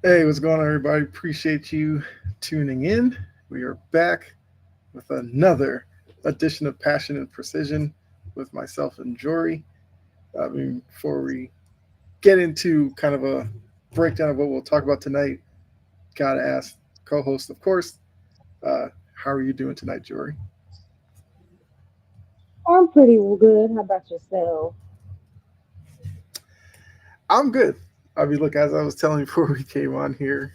Hey, what's going on, everybody? Appreciate you tuning in. We are back with another edition of Passion and Precision with myself and Jory. Before we get into kind of a breakdown of what we'll talk about tonight, gotta ask co-host, of course, uh, how are you doing tonight, Jory? I'm pretty good. How about yourself? I'm good. Look, as I was telling you before we came on here,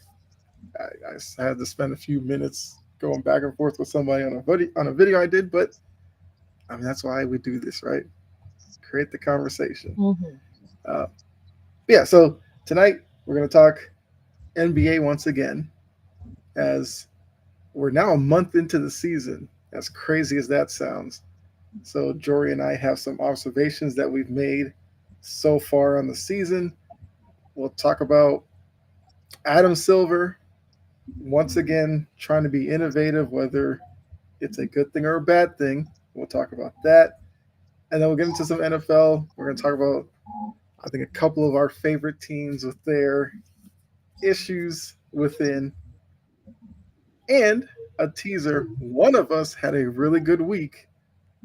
I had to spend a few minutes going back and forth with somebody on a video I did, but that's why we do this, right? Create the conversation. Hmm. Uh, yeah, so tonight we're going to talk NBA once again, as we're now a month into the season, as crazy as that sounds. So, Jory and I have some observations that we've made so far on the season. We'll talk about Adam Silver once again trying to be innovative, whether it's a good thing or a bad thing. We'll talk about that. And then we'll get into some NFL. We're going to talk about, I think, a couple of our favorite teams with their issues within, and a teaser. One of us had a really good week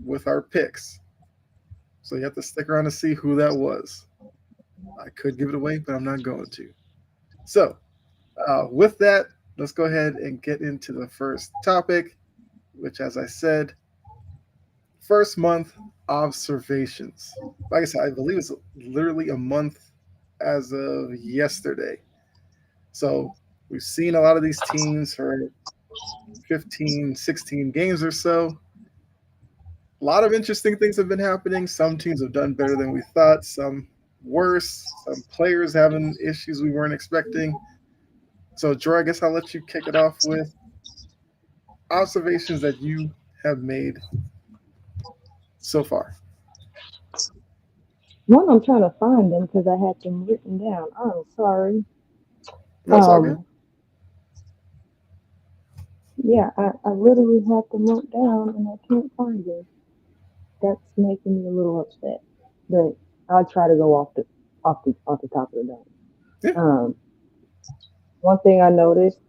with our picks. So you have to stick around to see who that was. I could give it away, but I'm not going to. So, with that, let's go ahead and get into the first topic, which, as I said, first month observations. Like I said, I believe it's literally a month as of yesterday. So, we've seen a lot of these teams for 15, 16 games or so. A lot of interesting things have been happening. Some teams have done better than we thought, some worse, some players having issues we weren't expecting. So, Joy, I guess I'll let you kick it off with observations that you have made so far. One, I'm trying to find them because I had them written down. I'm sorry. No, it's all good. Um, yeah, I literally have them wrote down and I can't find them. That's making me a little upset. But I'll try to go off the top of the dome. Yeah. Um, One thing I noticed,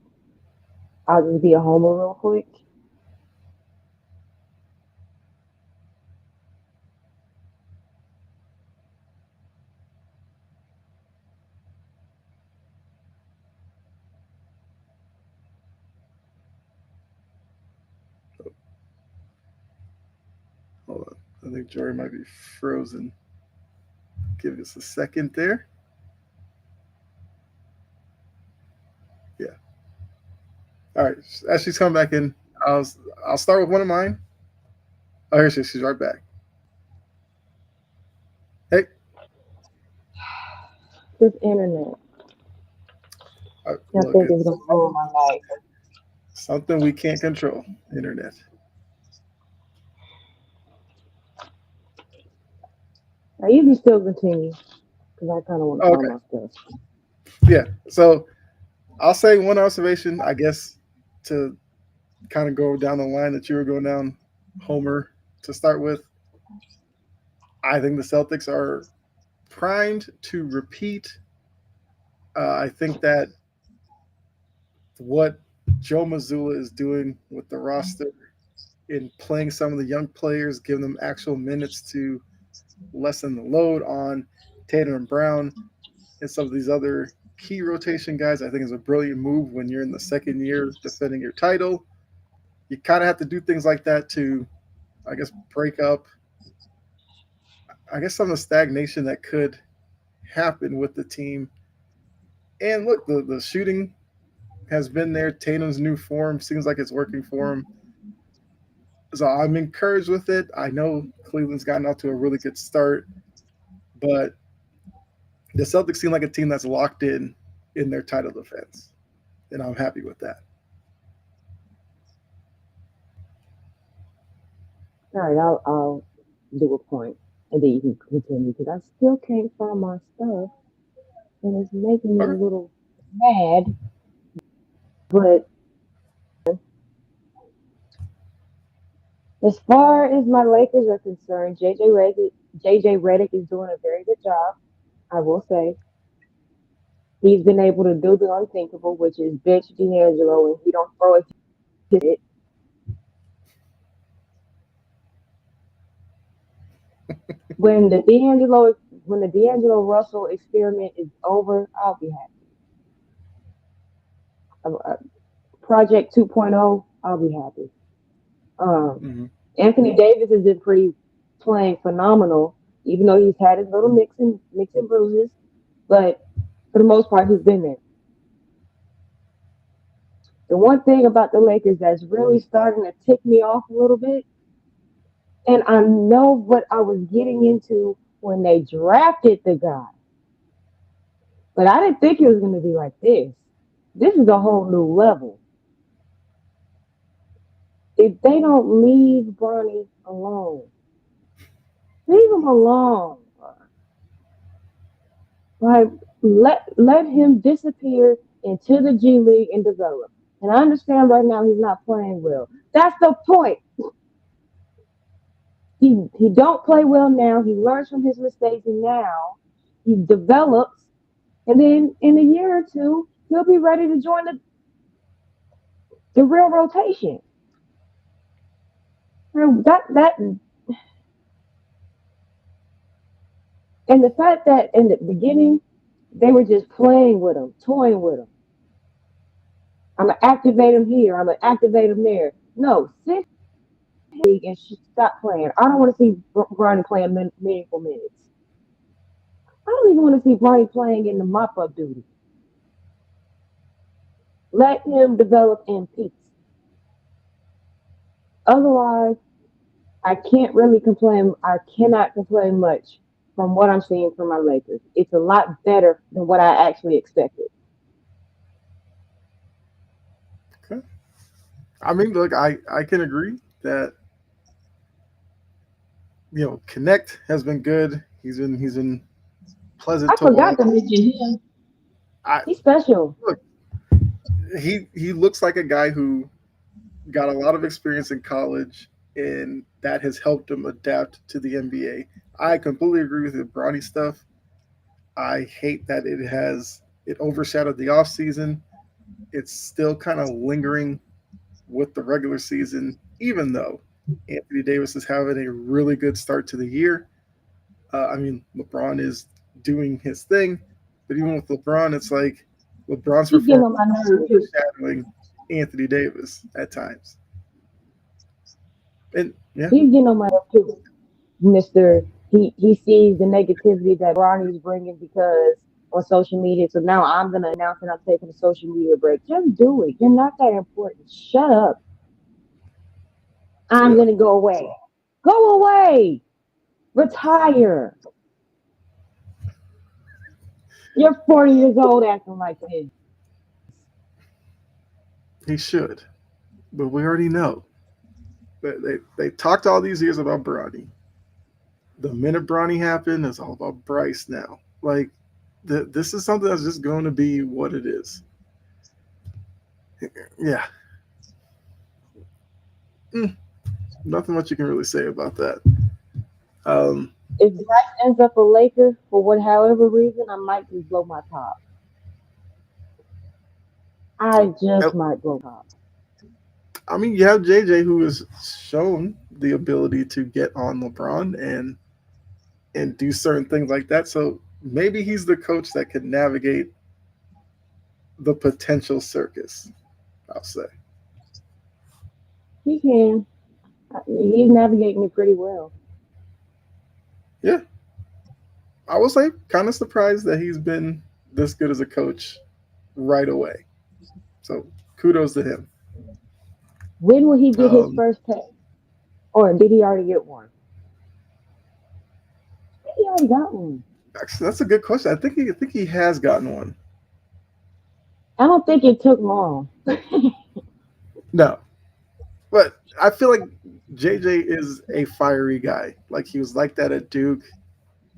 I'll just be a homer real quick. Hold on. I think Jory might be frozen. Give us a second there. Yeah. All right. As she's coming back in, I'll I'll start with one of mine. Oh, here she is. She's right back. Hey, This internet, I look, think is it's gonna ruin my life. something we can't control. Internet. Now you can still continue because I kind of want to Oh, find okay. my stuff. Yeah. So I'll say one observation, I guess, to kind of go down the line that you were going down, Homer, to start with. I think the Celtics are primed to repeat. I think that what Joe Mazzulla is doing with the roster in playing some of the young players, giving them actual minutes to lessen the load on Tatum and Brown and some of these other key rotation guys, I think is a brilliant move when you're in the second year defending your title. You kind of have to do things like that to, I guess, break up, I guess, some of the stagnation that could happen with the team. And look, the shooting has been there. Tatum's new form seems like it's working for him. So I'm encouraged with it. I know Cleveland's gotten off to a really good start, but the Celtics seem like a team that's locked in their title defense, and I'm happy with that. All right, I'll do a point, and then you can continue because I still can't find my stuff, and it's making me a Okay. little mad. But as far as my Lakers are concerned, JJ Redick is doing a very good job. I will say. He's been able to do the unthinkable, which is bench D'Angelo, and he don't throw it. When the D'Angelo Russell experiment is over, I'll be happy. Project 2.0, I'll be happy. Um, Hmm. Anthony Davis has been pretty playing phenomenal, even though he's had his little mix and bruises. But for the most part, he's been there. The one thing about the Lakers that's really starting to tick me off a little bit, and I know what I was getting into when they drafted the guy, but I didn't think it was going to be like this. This is a whole new level. If they don't leave Bronny alone, leave him alone. Like let him disappear into the G League and develop. And I understand right now he's not playing well. That's the point. He don't play well now. He learns from his mistakes, and now he develops. And then in a year or two, he'll be ready to join the real rotation. That and the fact that in the beginning they were just playing with him, toying with him. I'm gonna activate him here. I'm gonna activate him there. No, sit and stop playing. I don't want to see Bronny playing meaningful minutes. I don't even want to see Bronny playing in the mop up duty. Let him develop in peace. Otherwise, I can't really complain. I cannot complain much from what I'm seeing from my Lakers. It's a lot better than what I actually expected. Okay. I mean, look, I can agree that Connect has been good. He's been pleasant I to forgot watch. to mention him. I He's special. look, he looks like a guy who got a lot of experience in college, and that has helped him adapt to the NBA. I completely agree with the Bronny stuff. I hate that it overshadowed the off season. It's still kind of lingering with the regular season, even though Anthony Davis is having a really good start to the year. I mean, LeBron is doing his thing, but even with LeBron, it's like LeBron's He's getting performance on my is nerves too. overshadowing Anthony Davis at times. And yeah, He's getting on my nerves too. Mister, he sees the negativity that Bronny's bringing because on social media. So now I'm gonna announce that I'm taking a social media break. Just do it. You're not that important. Shut up. I'm yeah, gonna go away. Go away. Retire. You're 40 years old acting like this. he should. But we already know that they talked all these years about Bronny. The minute Bronny happened, it's all about Bryce now. Like, this is something that's just going to be what it is. Yeah, mm, nothing much you can really say about that. Um, If Bryce ends up a Laker for what however reason, I might just blow my top. I just might blow my top. I mean, you have JJ who has shown the ability to get on LeBron and do certain things like that. So maybe he's the coach that can navigate the potential circus. I'll say. He can. He's navigating it pretty well. Yeah, I will say, kind of surprised that he's been this good as a coach right away. So kudos to him. When will he get his Um, first pay? Or did he already get one? I think he already got one. Actually, that's a good question. I think he has gotten one. I don't think it took long. No, but I feel like JJ is a fiery guy. Like he was like that at Duke.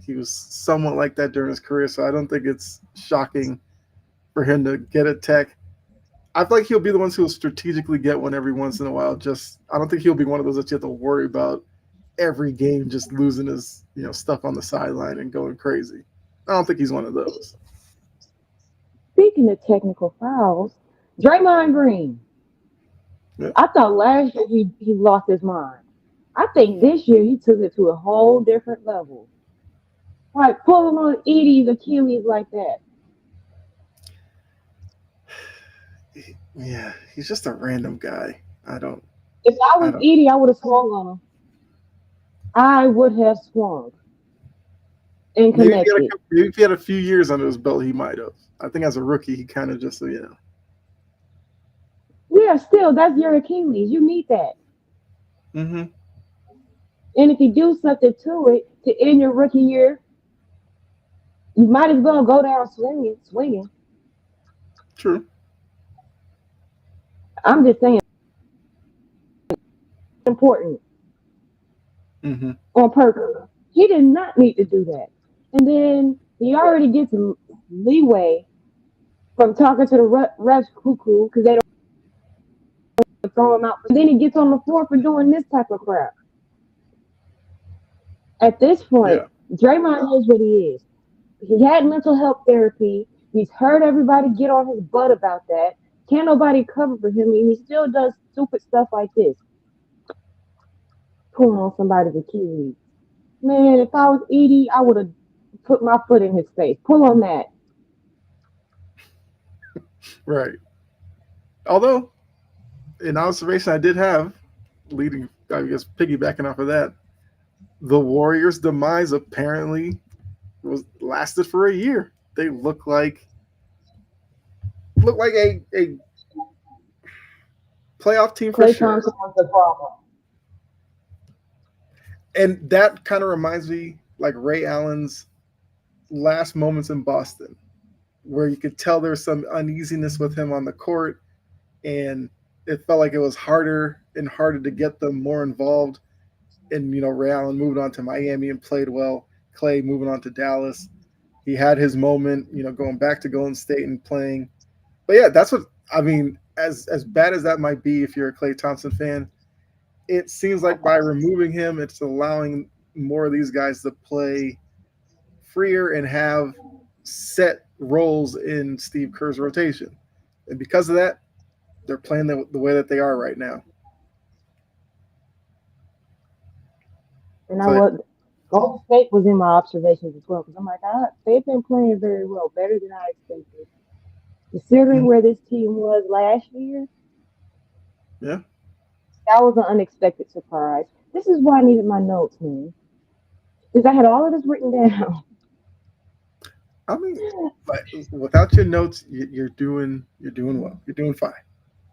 He was somewhat like that during his career. So I don't think it's shocking for him to get a tech. I feel like he'll be the ones who will strategically get one every once in a while. Just I don't think he'll be one of those that you have to worry about every game just losing his stuff on the sideline and going crazy. I don't think he's one of those. speaking of technical fouls, Draymond Green. Yeah. I thought last year he lost his mind. I think this year he took it to a whole different level. Like pulling on Edie's Achilles like that. Yeah, he's just a random guy. I don't. If I I was don't. Edie, I would have swung on him. I would have swung and Maybe if he had connected. maybe if he had a few years under his belt, he might have. I think as a rookie, he kind of just Yeah, still, that's your Achilles. You need that. Mm-hmm. And if you do something to it to end your rookie year, you might as well go down swinging, swinging. True. I'm just saying, important Mm-hmm. on purpose. He did not need to do that. And then he already gets leeway from talking to the refs cuckoo because they don't throw him out. And then he gets on the floor for doing this type of crap. At this point, Yeah. Draymond knows what he is. He had mental health therapy. He's heard everybody get on his butt about that. Can't nobody cover for him, and he still does stupid stuff like this, pulling on somebody's Achilles. Man, if I was Edie, I would have put my foot in his face. Pull on that. Right. Although, an observation I did have, leading, I guess, piggybacking off of that, the Warriors' demise apparently was lasted for a year. They look like a playoff team for Clay sure. Thompson was the problem. And that kind of reminds me like Ray Allen's last moments in Boston, where you could tell there's some uneasiness with him on the court, and it felt like it was harder and harder to get them more involved. And Ray Allen moved on to Miami and played well. Clay moving on to Dallas. He had his moment, going back to Golden State and playing. But yeah, that's what I mean. As bad as that might be, if you're a Clay Thompson fan, it seems like by removing him, it's allowing more of these guys to play freer and have set roles in Steve Kerr's rotation. And because of that, they're playing the way that they are right now. And I So was Golden State was in my observations as well because I'm like, they've been playing very well, better than I expected. Considering mm, where this team was last year, yeah, that was an unexpected surprise. This is why I needed my notes, man. Because I had all of this written down. I mean, but without your notes, you're doing well. You're doing fine.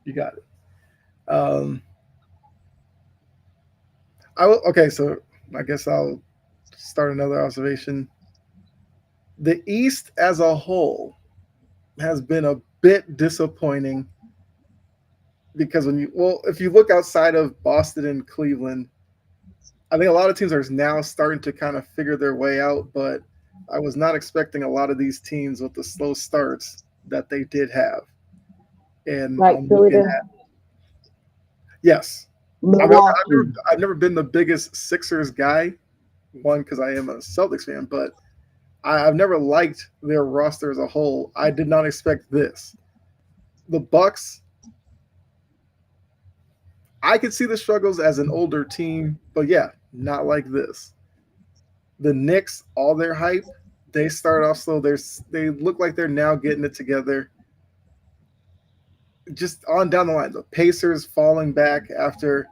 You got it. Um, I will. Okay, so I guess I'll start another observation. The East as a whole has been a bit disappointing because if you look outside of Boston and Cleveland, I think a lot of teams are now starting to kind of figure their way out, but I was not expecting a lot of these teams with the slow starts that they did have. And Like I'm looking Philadelphia, at, yes. I mean, Milwaukee. I've never been the biggest Sixers guy, one because I am a Celtics fan, but I've never liked their roster as a whole. I did not expect this. The Bucks, I could see the struggles as an older team, but yeah, not like this. The Knicks, all their hype, they start off slow. They look like they're now getting it together. Just on down the line, the Pacers falling back after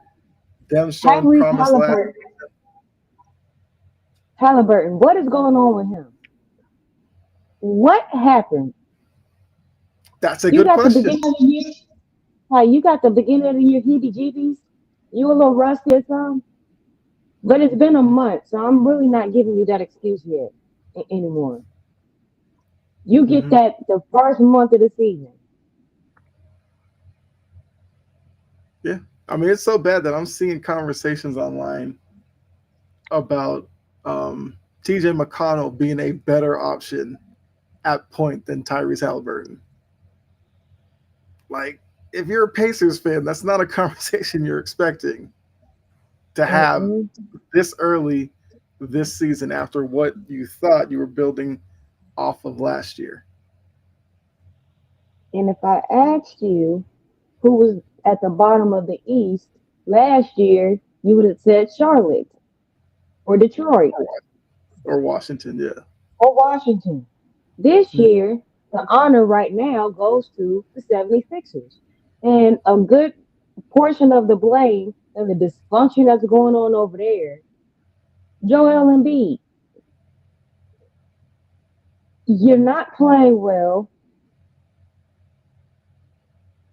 them showing Tyrese promise last. Halliburton. What is going on with him? What happened? That's a You good got the question. beginning of the year. Like you got the beginning of the year heebie-jeebies. You a little rusty or something. But it's been a month, so I'm really not giving you that excuse yet anymore. You get Hmm. that the first month of the season. Yeah, I mean it's so bad that I'm seeing conversations online about TJ McConnell being a better option at point than Tyrese Halliburton. Like, if you're a Pacers fan, that's not a conversation you're expecting to have Mm-mm. this early this season after what you thought you were building off of last year. And if I asked you who was at the bottom of the East last year, you would have said Charlotte or Detroit or Washington. Yeah. or Washington. This Mhm. year, the honor right now goes to the 76ers. And a good portion of the blame and the dysfunction that's going on over there, Joel Embiid, you're not playing well.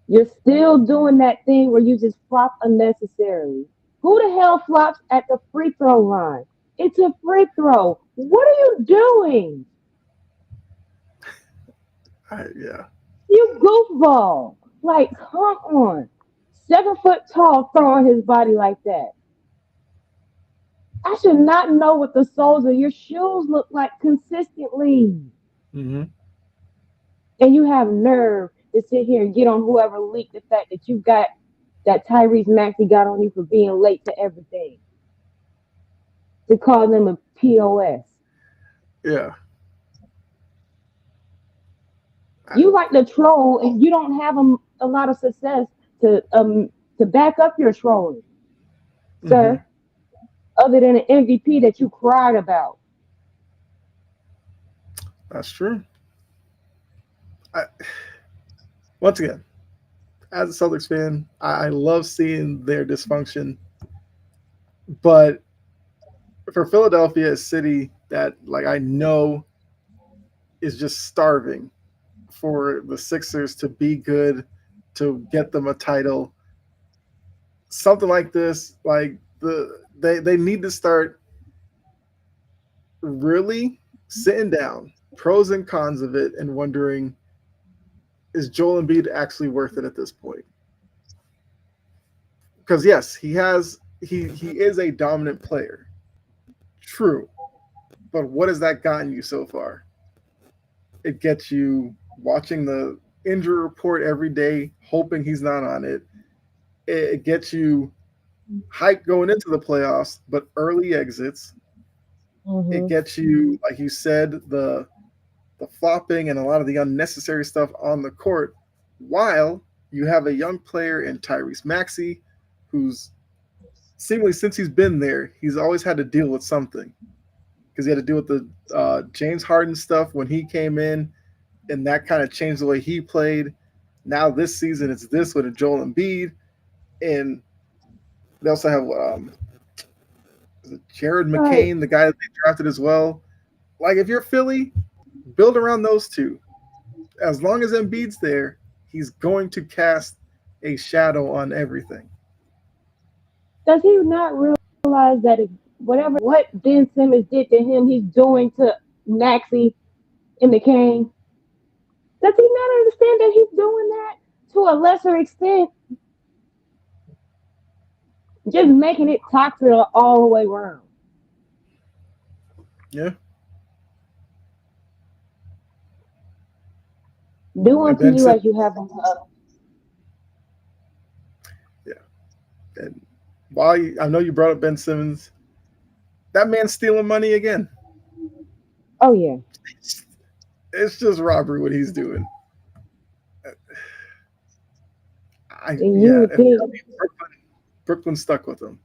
You're still doing that thing where you just flop unnecessarily. Who the hell flops at the free throw line? It's a free throw. What are you doing? Yeah. You goofball. Like, come on. 7 foot tall throwing his body like that. I should not know what the soles of your shoes look like consistently. Hmm. And you have nerve to sit here and get on whoever leaked the fact that you got that Tyrese Maxey got on you for being late to everything. To call them a POS. Yeah. I, You like to troll and you don't have a lot of success to back up your trolling, hmm sir, other than an MVP that you cried about. That's true. I, once again, as a Celtics fan, I love seeing their dysfunction. But for Philadelphia, a city that like I know is just starving for the Sixers to be good, to get them a title, something like this, like they need to start really sitting down, pros and cons of it, and wondering, is Joel Embiid actually worth it at this point? Because yes, he is a dominant player, true, but what has that gotten you so far? It gets you watching the injury report every day, hoping he's not on it. It gets you hype going into the playoffs, but early exits. It Hmm. gets you, like you said, the flopping and a lot of the unnecessary stuff on the court, while you have a young player in Tyrese Maxey, who's seemingly since he's been there, he's always had to deal with something because he had to deal with the James Harden stuff when he came in, and that kind of changed the way he played. Now this season, it's this with a Joel Embiid, and they also have Jared Like, McCain, the guy that they drafted as well. Like if you're Philly, build around those two. As long as Embiid's there, he's going to cast a shadow on everything. does he not realize that if what Ben Simmons did to him, he's doing to Maxie in the King? Does he not understand that he's doing that to a lesser extent, just making it toxic all the way around? Yeah, Do and unto Ben you Simmons. as you have unto others. Yeah, and while I know you brought up Ben Simmons, that man's stealing money again. Oh yeah, It's just robbery what he's doing. and you Yeah, would think. Brooklyn stuck with him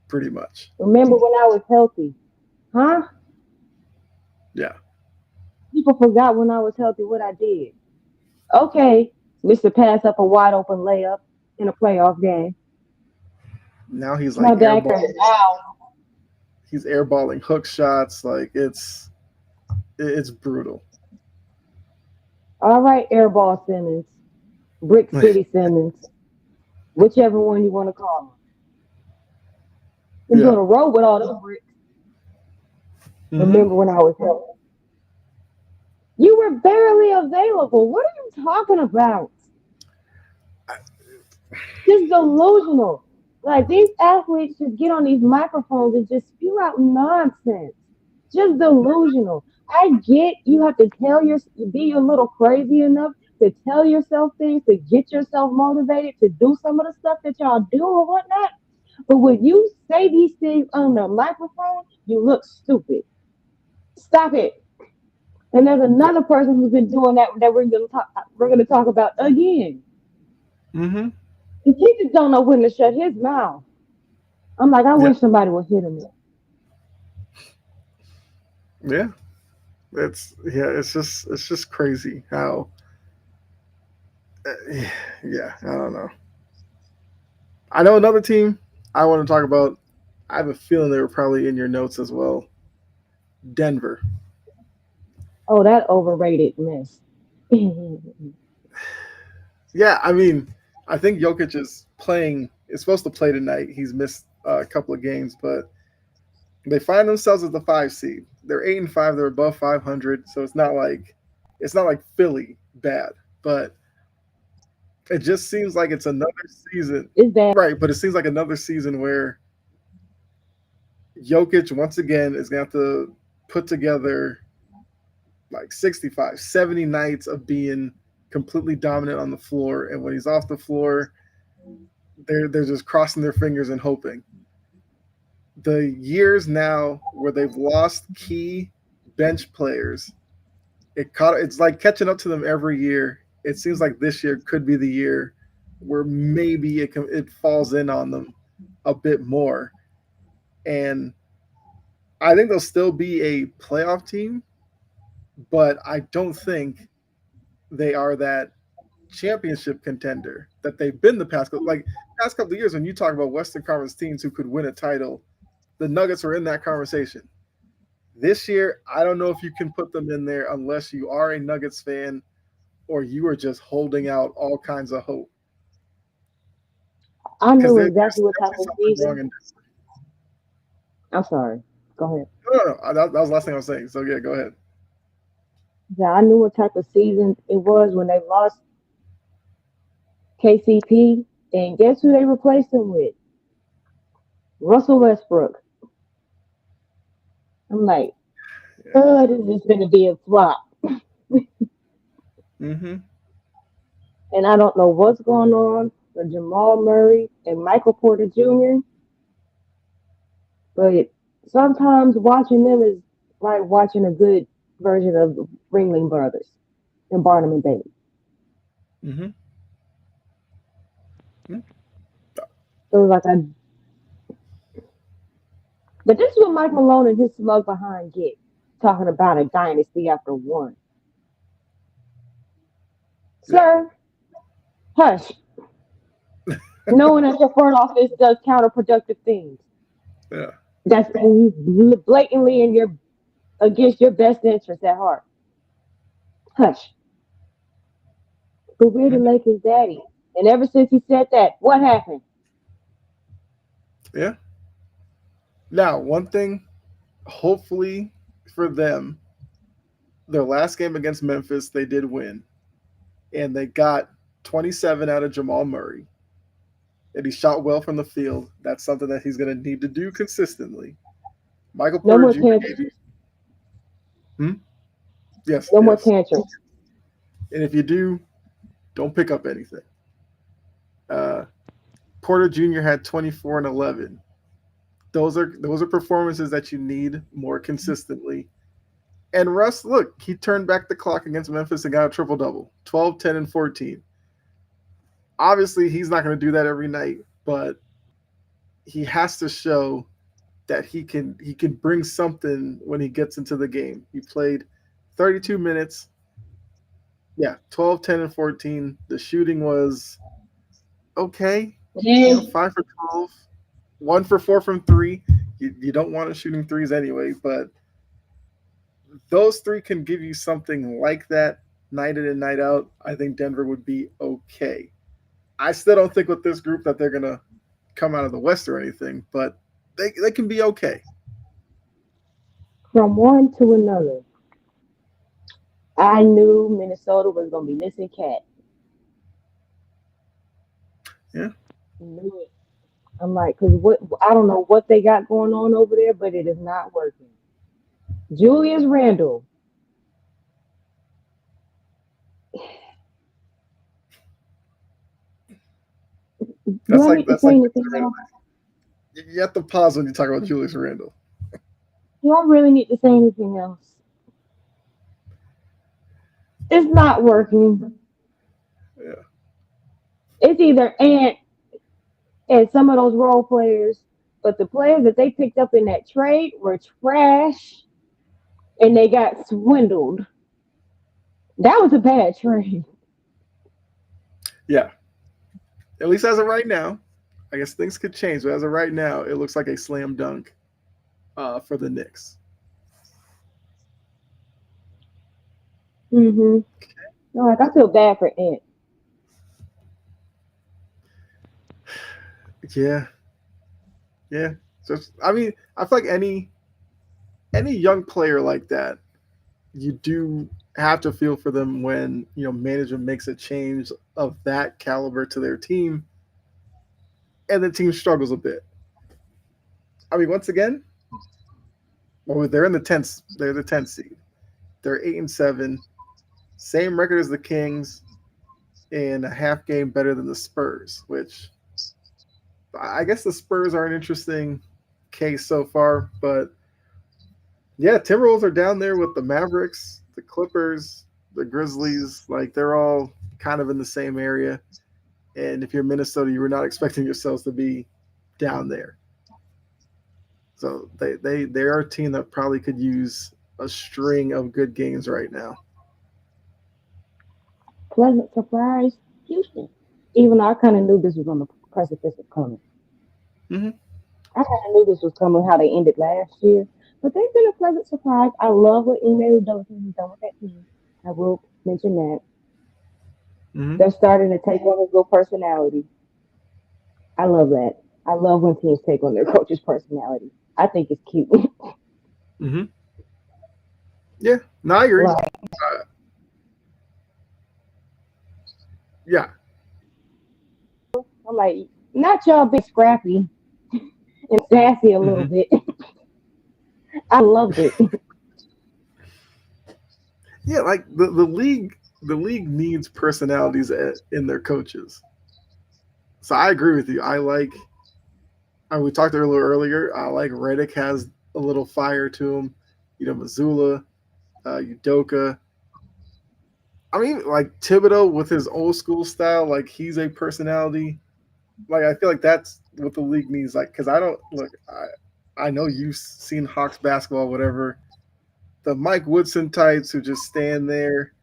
pretty much. Remember when I was healthy, huh? Yeah, People forgot when I was healthy what I did. Okay, Mister Pass up a wide open layup in a playoff game. now he's My like back airball. hurt. Ow. He's airballing hook shots. Like it's brutal. All right, Airball Simmons, Brick City Simmons, whichever one you want to call him. He's Yeah. gonna roll with all those bricks. hmm Remember when I was healthy? You were barely available. What are you talking about? Just delusional. Like these athletes just get on these microphones and just spew out nonsense. Just delusional. I get you have to be a little crazy enough to tell yourself things to get yourself motivated to do some of the stuff that y'all do or whatnot. But when you say these things on the microphone, you look stupid. Stop it. And there's Yeah. another person who's been doing that we're gonna talk about again. Mm-hmm. And he just don't know when to shut his mouth. I'm like, I Yeah. wish somebody would hit him. Yeah. It's just crazy how. Uh, yeah. I don't know. I know another team I want to talk about. I have a feeling they were probably in your notes as well. Denver. Oh, that overrated mess. Yeah, I mean, I think Jokic is playing. Is supposed to play tonight. He's missed a couple of games, but they find themselves as the 5 seed. They're 8-5. They're above 500, so it's not like Philly bad, but it just seems like it's another season, It's bad. right? But it seems like another season where Jokic once again is going to have to put together like 65, 70 nights of being completely dominant on the floor, and when he's off the floor, they're just crossing their fingers and hoping. The years now where they've lost key bench players, it's like catching up to them every year. It seems like this year could be the year where maybe it falls in on them a bit more, and I think they'll still be a playoff team, but I don't think they are that championship contender that they've been the past couple of years. When you talk about Western Conference teams who could win a title, the Nuggets are in that conversation. This year, I don't know if you can put them in there unless you are a Nuggets fan or you are just holding out all kinds of hope I because knew there's exactly what type definitely of something wrong season. in this. I'm sorry. Go ahead. No, no, no. That was the last thing I was saying. So yeah, go ahead. Yeah, I knew what type of season it was when they lost KCP. And guess who they replaced him with? Russell Westbrook. I'm like, Yeah. oh, this is going to be a flop. Mm-hmm. And I don't know what's going on with Jamal Murray and Michael Porter Jr., but sometimes watching them is like watching a good version of the Ringling Brothers and Barnum and Bailey. Mm-hmm. So like I, but this is what Mike Malone and his slug behind get talking about a dynasty after one. Yeah. Sir, hush. Knowing that your front office does counterproductive things. Yeah. That's blatantly in your against your best interest at heart. Hush. But we're the Mhm. Lakers' daddy. And ever since he said that, what happened? Yeah. Now, one thing, hopefully for them, their last game against Memphis, they did win, and they got 27 out of Jamal Murray, and he shot well from the field. That's something that he's going to need to do consistently. Michael No Porter more Jr. tantrums. gave you, hmm? Yes, No more yes. tantrums. And if you do, don't pick up anything. Uh, Porter Jr. had 24 and 11. Those are performances that you need more consistently. And Russ, look, he turned back the clock against Memphis and got a triple double, 12, 10, and 14. Obviously, he's not going to do that every night, but he has to show that he can bring something when he gets into the game. He played 32 minutes. Yeah, 12, 10, and 14. The shooting was okay. You know, Yeah. 5 for 12, 1 for 4 from 3. You don't want to shooting threes anyway, but those three can give you something like that night in and night out. I think Denver would be okay. I still don't think with this group that they're gonna come out of the West or anything, but they can be okay. From one to another, I knew Minnesota was going to be missing Cat. Yeah, Knew it. I'm like, because what I don't know what they got going on over there, but it is not working. Julius Randle, do that's I like need to that's say like anything else? you have to pause when you talk about Julius Randle. Do I really need to say anything else? It's not working. Yeah. It's either Ant and some of those role players, but the players that they picked up in that trade were trash and they got swindled. That was a bad trade. Yeah. At least as of right now, I guess things could change, but as of right now, it looks like a slam dunk for the Knicks. Mm-hmm. No, like I feel bad for Ant. Yeah, yeah. Just, I mean, I feel like any young player like that, you do have to feel for them when management makes a change of that caliber to their team, and the team struggles a bit. I mean, once again, well, they're in the tenth. They're the 10th seed. They're 8-7, same record as the Kings, and a half game better than the Spurs. Which I guess the Spurs are an interesting case so far, but yeah, Timberwolves are down there with the Mavericks, the Clippers, the Grizzlies. Like they're all kind of in the same area. And if you're Minnesota, you were not expecting yourselves to be down there. So they are a team that probably could use a string of good games right now. Pleasant surprise, Houston. Even though I kind of knew this was on the precipice of coming. Mm-hmm. I kind of knew this was coming, how they ended last year. But they've been a pleasant surprise. I love what Ime Udoka has done with that team. I will mention that. Mm-hmm. They're starting to take on his little personality. I love that. I love when teams take on their coach's personality. I think it's cute. Mm-hmm. Yeah, no, I agree. Like, Yeah. I'm like, not y'all big scrappy and sassy a little Mm-hmm. bit. I loved it. Yeah, like the league needs personalities in their coaches. So I agree with you. I like. We talked a little earlier. I like Redick has a little fire to him. Missoula, Udoka. I mean, like Thibodeau with his old school style, like he's a personality. Like I feel like that's what the league needs. Like, because I don't look. I know you've seen Hawks basketball, whatever. The Mike Woodson types who just stand there,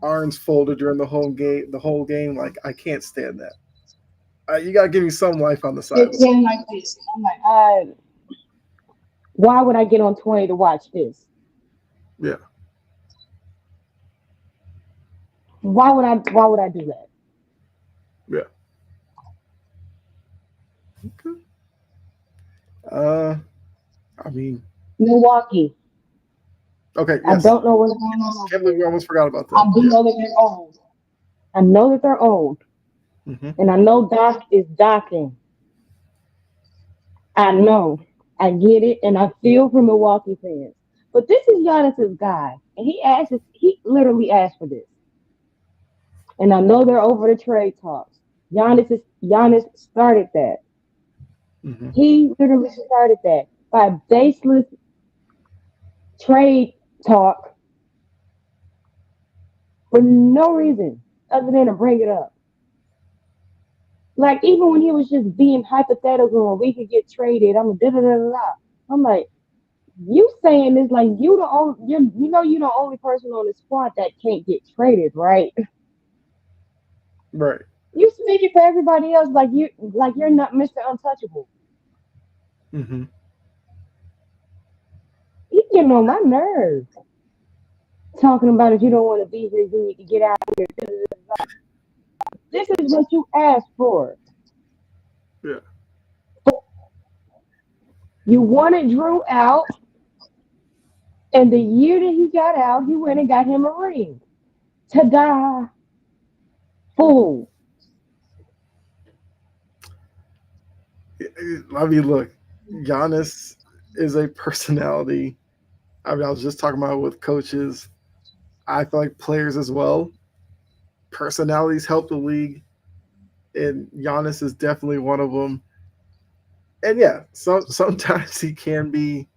arms folded during the whole game. The whole game, like I can't stand that. You gotta give me some life on the Just sideline. saying like this. I'm like, why would I get on 20 to watch this? Yeah, Why would I do that? yeah. Okay. Uh, I mean, Milwaukee. okay, I yes. don't know what's going on over Can't believe we there. almost forgot about I them. do Yeah. know that they're old. I know that they're old. Mm-hmm. And I know Doc is docking. I know. I get it. And I feel for Milwaukee fans. But this is Giannis's guy. And he literally asked for this. And I know they're over the trade talks. Giannis started that. Mm-hmm. He literally started that by baseless trade talk for no reason other than to bring it up. Like even when he was just being hypothetical and we could get traded, I'm da da da da da. I'm like, you saying this like you the only person on the squad that can't get traded, right? Right. You speaking for everybody else like you're not Mr. Untouchable. Mm-hmm. He's getting on my nerves. Talking about if you don't want to be here, then you can get out. This is what you asked for. Yeah. You wanted Drew out, and the year that he got out, you went and got him a ring. Ta-da! Fool. I mean, look, Giannis is a personality. I mean, I was just talking about it with coaches. I feel like players as well. Personalities help the league, and Giannis is definitely one of them. And yeah, sometimes he can be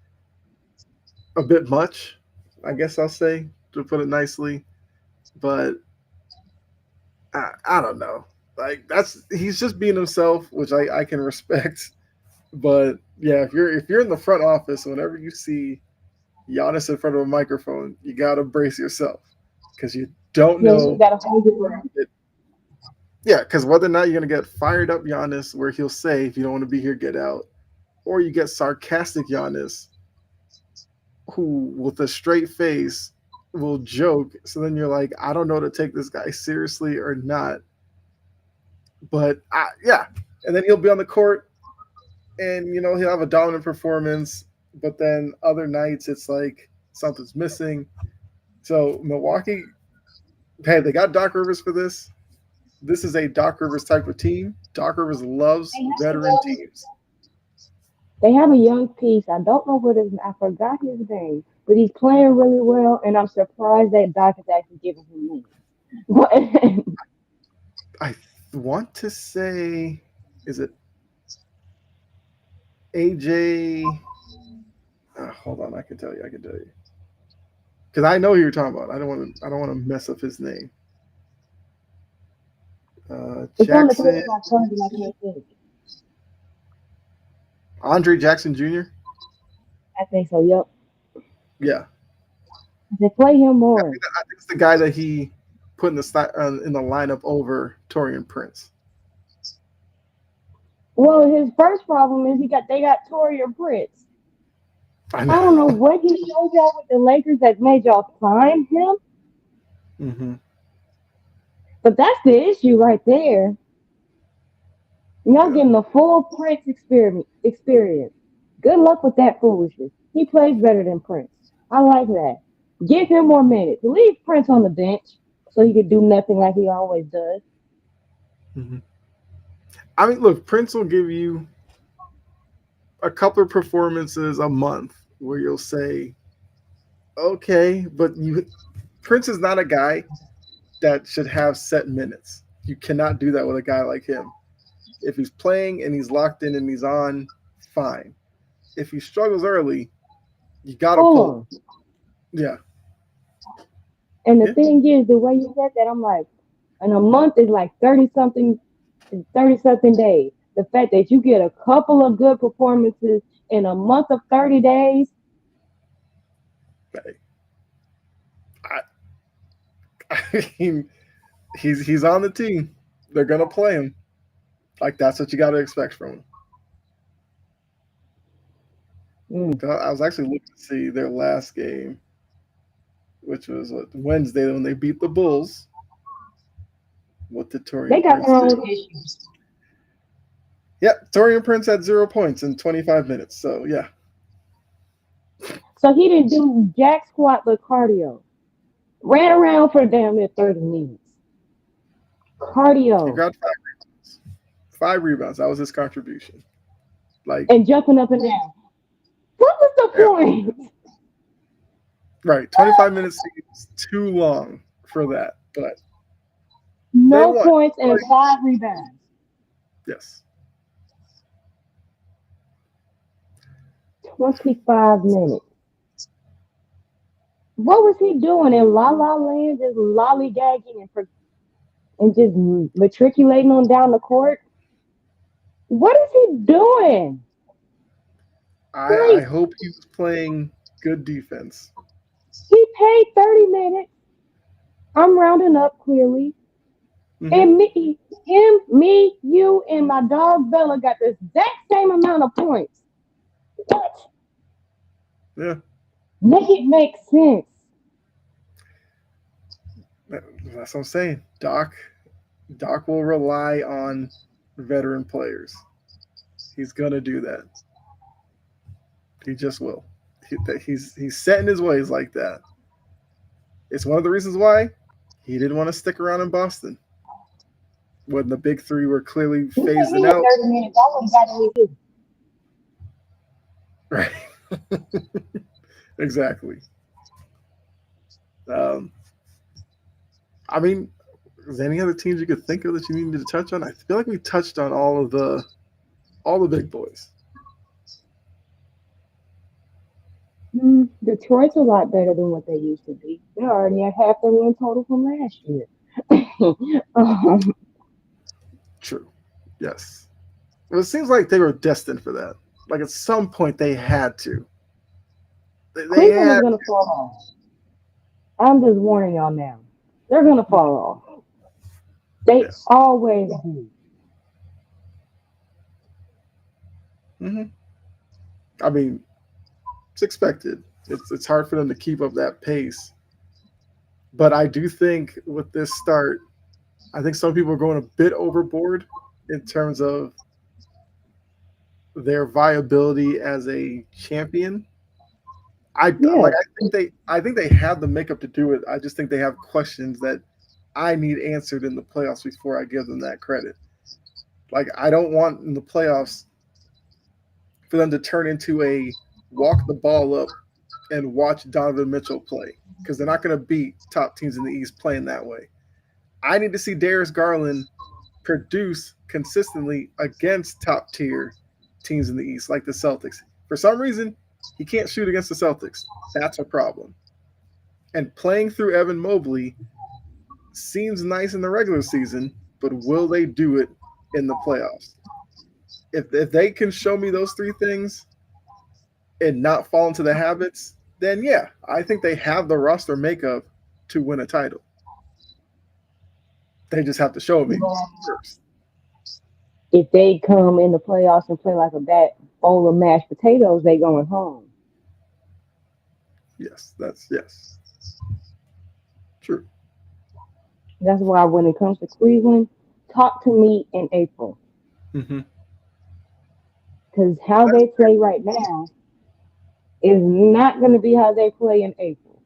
a bit much. I guess I'll say to put it nicely. but I don't know. Like he's just being himself, which I can respect. But yeah, if you're in the front office, whenever you see Giannis in front of a microphone, you gotta brace yourself because you don't Yes, you know. gotta hold your breath. Yeah, because whether or not you're gonna get fired up Giannis, where he'll say, "If you don't want to be here, get out," or you get sarcastic Giannis, who with a straight face will joke. So then you're like, I don't know to take this guy seriously or not. But yeah, and then he'll be on the court, and he'll have a dominant performance. But then other nights it's like something's missing. So Milwaukee, hey, they got Doc Rivers for this. This is a Doc Rivers type of team. Doc Rivers loves veteran teams. They have a young piece. I don't know what his. I forgot his name, but he's playing really well, and I'm surprised that Doc is actually giving him minutes. But I want to say, is it AJ? Hold on, I can tell you. I can tell you because I know who you're talking about. I don't want to. I don't want to mess up his name. it's on the tip Jackson, of my tongue, and I can't think. Andre Jackson Jr. I think so. Yep. Yeah, They play him more. I think it's the guy that he put in the lineup over Torian Prince. Well, his first problem is they got Torian Prince. I I don't know know. what he showed y'all with the Lakers that made y'all sign him, hmm but that's the issue right there. Y'all Yeah. getting the full Prince experience. Good luck with that foolishness. He plays better than Prince. I like that. Give him more minutes. Leave Prince on the bench so he can do nothing like he always does. hmm I mean, look, Prince will give you a couple of performances a month where you'll say, okay, but Prince is not a guy that should have set minutes. You cannot do that with a guy like him. If he's playing and he's locked in and he's on, fine. If he struggles early, you gotta Hold pull him. on. Yeah. And the Yeah. thing is, the way you said that, I'm like, and a month is like 30 something days. The fact that you get a couple of good performances in a month of 30 days, I, I mean, he's on the team. They're gonna play him. Like that's what you got to expect from him. mm, I was actually looking to see their last game, which was Wednesday when they beat the Bulls. What did they Torian got Prince their do? own issues. Yep, Torian Prince had 0 points in 25 minutes. So yeah, So he didn't do jack squat but cardio. Ran around for damn near 30 minutes. he Cardio got 5 rebounds. 5 rebounds. That was his contribution. Like, and jumping up and down. What was the yeah, point? right. 25 minutes seems too long for that, but they No won. points and Like, 5 rebounds. yes. 25 minutes. What was he doing in La La Land, just lollygagging and just matriculating on down the court? What is he doing? I Like, hope he was playing good defense. he paid 30 minutes. I'm rounding up clearly. hmm And me, you, and my dog Bella got the exact same amount of points. What? Yeah, Make it make sense. that's what I'm saying. Doc will rely on veteran players. He's gonna do that. He just will. He's set in his ways like that. It's one of the reasons why he didn't want to stick around in Boston when the big three were clearly He said he phasing had out. 30 minutes. I would have got to his. Right. Exactly. Um, I mean, is there any other teams you could think of that you needed to touch on? I feel like we touched on all the big boys. Detroit's a lot better than what they used to be. They're already at half their win total from last year. um, True. Yes. Well, it seems like they were destined for that. Like at some point they had to. They Cleveland is had. going to fall off. I'm just warning y'all now. They're going to fall off. They Yes. always do. Hmm. I mean, it's expected. It's hard for them to keep up that pace. But I do think with this start, I think some people are going a bit overboard in terms of their viability as a champion. Yeah. I think they have the makeup to do it. I just think they have questions that I need answered in the playoffs before I give them that credit. Like I don't want in the playoffs for them to turn into a walk the ball up and watch Donovan Mitchell play because they're not going to beat top teams in the East playing that way. I need to see Darius Garland produce consistently against top tier teams in the East, like the Celtics. For some reason, he can't shoot against the Celtics. That's a problem. And playing through Evan Mobley seems nice in the regular season, but will they do it in the playoffs? If they can show me those three things and not fall into the habits, then yeah, I think they have the roster makeup to win a title. They just have to show me first. If they come in the playoffs and play like a bad bowl of mashed potatoes, they going home. Yes, that's yes. True. That's why when it comes to Cleveland, talk to me in April. Mm-hmm. Because how That's they play right now is not going to be how they play in April.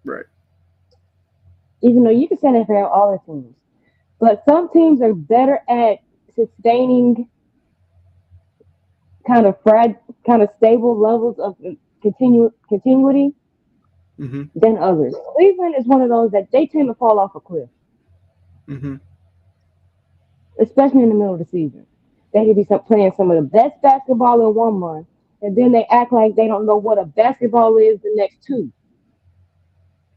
right. Even though you can say that for all the teams. But some teams are better at sustaining kind of stable levels of continuity Mm-hmm. than others. Cleveland is one of those that they tend to fall off a cliff, Mm-hmm. especially in the middle of the season. They could be playing some of the best basketball in 1 month, and then they act like they don't know what a basketball is the next two.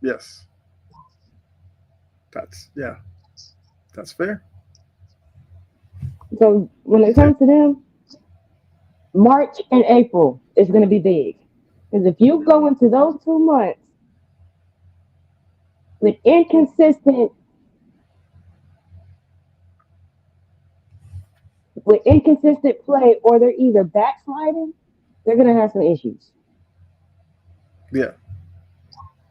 Yes. That's yeah. That's fair. So when it Yeah. comes to them, March and April is going to be big. Because if you go into those 2 months with inconsistent play, or they're either backsliding, they're going to have some issues. Yeah.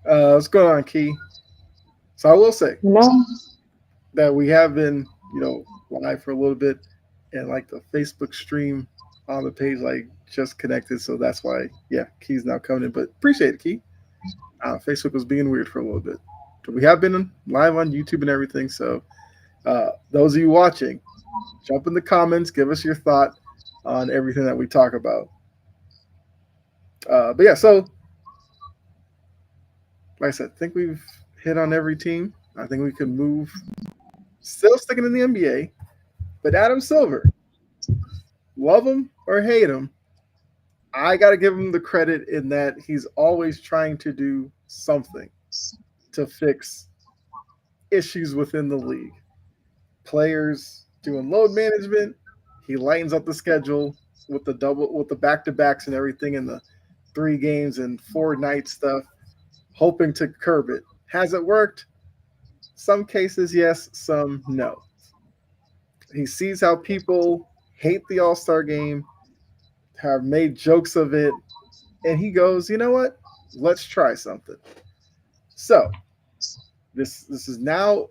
What's going on, Key? So I will say You know, that we have been, live for a little bit, and like the Facebook stream on the page, like just connected. So that's why, yeah, Key's now coming in. But appreciate it, Key. Facebook was being weird for a little bit, but we have been live on YouTube and everything. So those of you watching, jump in the comments, give us your thought on everything that we talk about. But yeah, so like I said, I think we've hit on every team. I think we can move. Still sticking in the NBA, but Adam Silver, love him or hate him, I got to give him the credit in that he's always trying to do something to fix issues within the league. Players doing load management, he lightens up the schedule with the back to backs and everything in the 3 games and 4 night stuff, hoping to curb it. Has it worked? Some cases, yes, some no. He sees how people hate the All Star game, have made jokes of it, and he goes, you know what? Let's try something. So this is now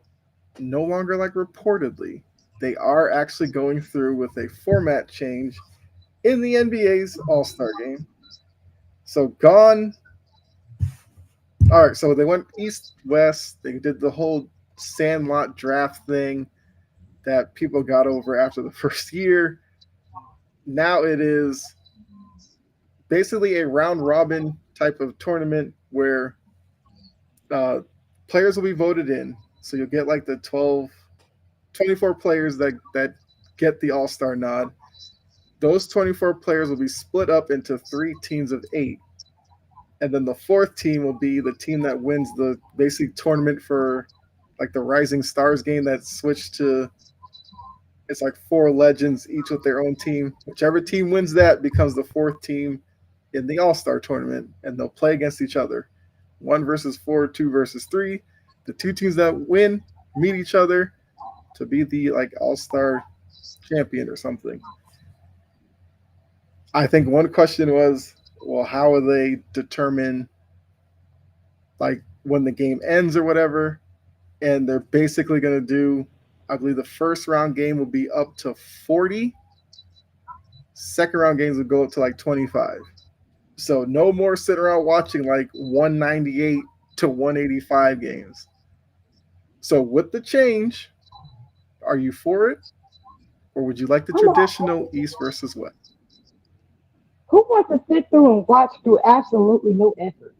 no longer like reportedly. They are actually going through with a format change in the NBA's All Star game. So gone. All right. So they went East West. They did the whole Sandlot draft thing that people got over after the first year. Now it is basically a round robin type of tournament where uh, players will be voted in. So you'll get like the 24 players that get the All Star nod. Those 24 players will be split up into 3 teams of 8. and then the fourth team will be the team that wins the basic tournament for like the Rising Stars game that switched to it's like four legends each with their own team. Whichever team wins that becomes the fourth team in the All Star tournament, and they'll play against each other. One versus four, two versus three. The two teams that win meet each other to be the like All Star champion or something. I think one question was, well, how will they determine like when the game ends or whatever? And they're basically going to do, I believe the first round game will be up to 40. Second round games will go up to like 25. So no more sitting around watching like 198 to 185 games. So with the change, are you for it? Or would you like the I'm a, traditional East versus West? who wants to sit through and watch through absolutely no effort?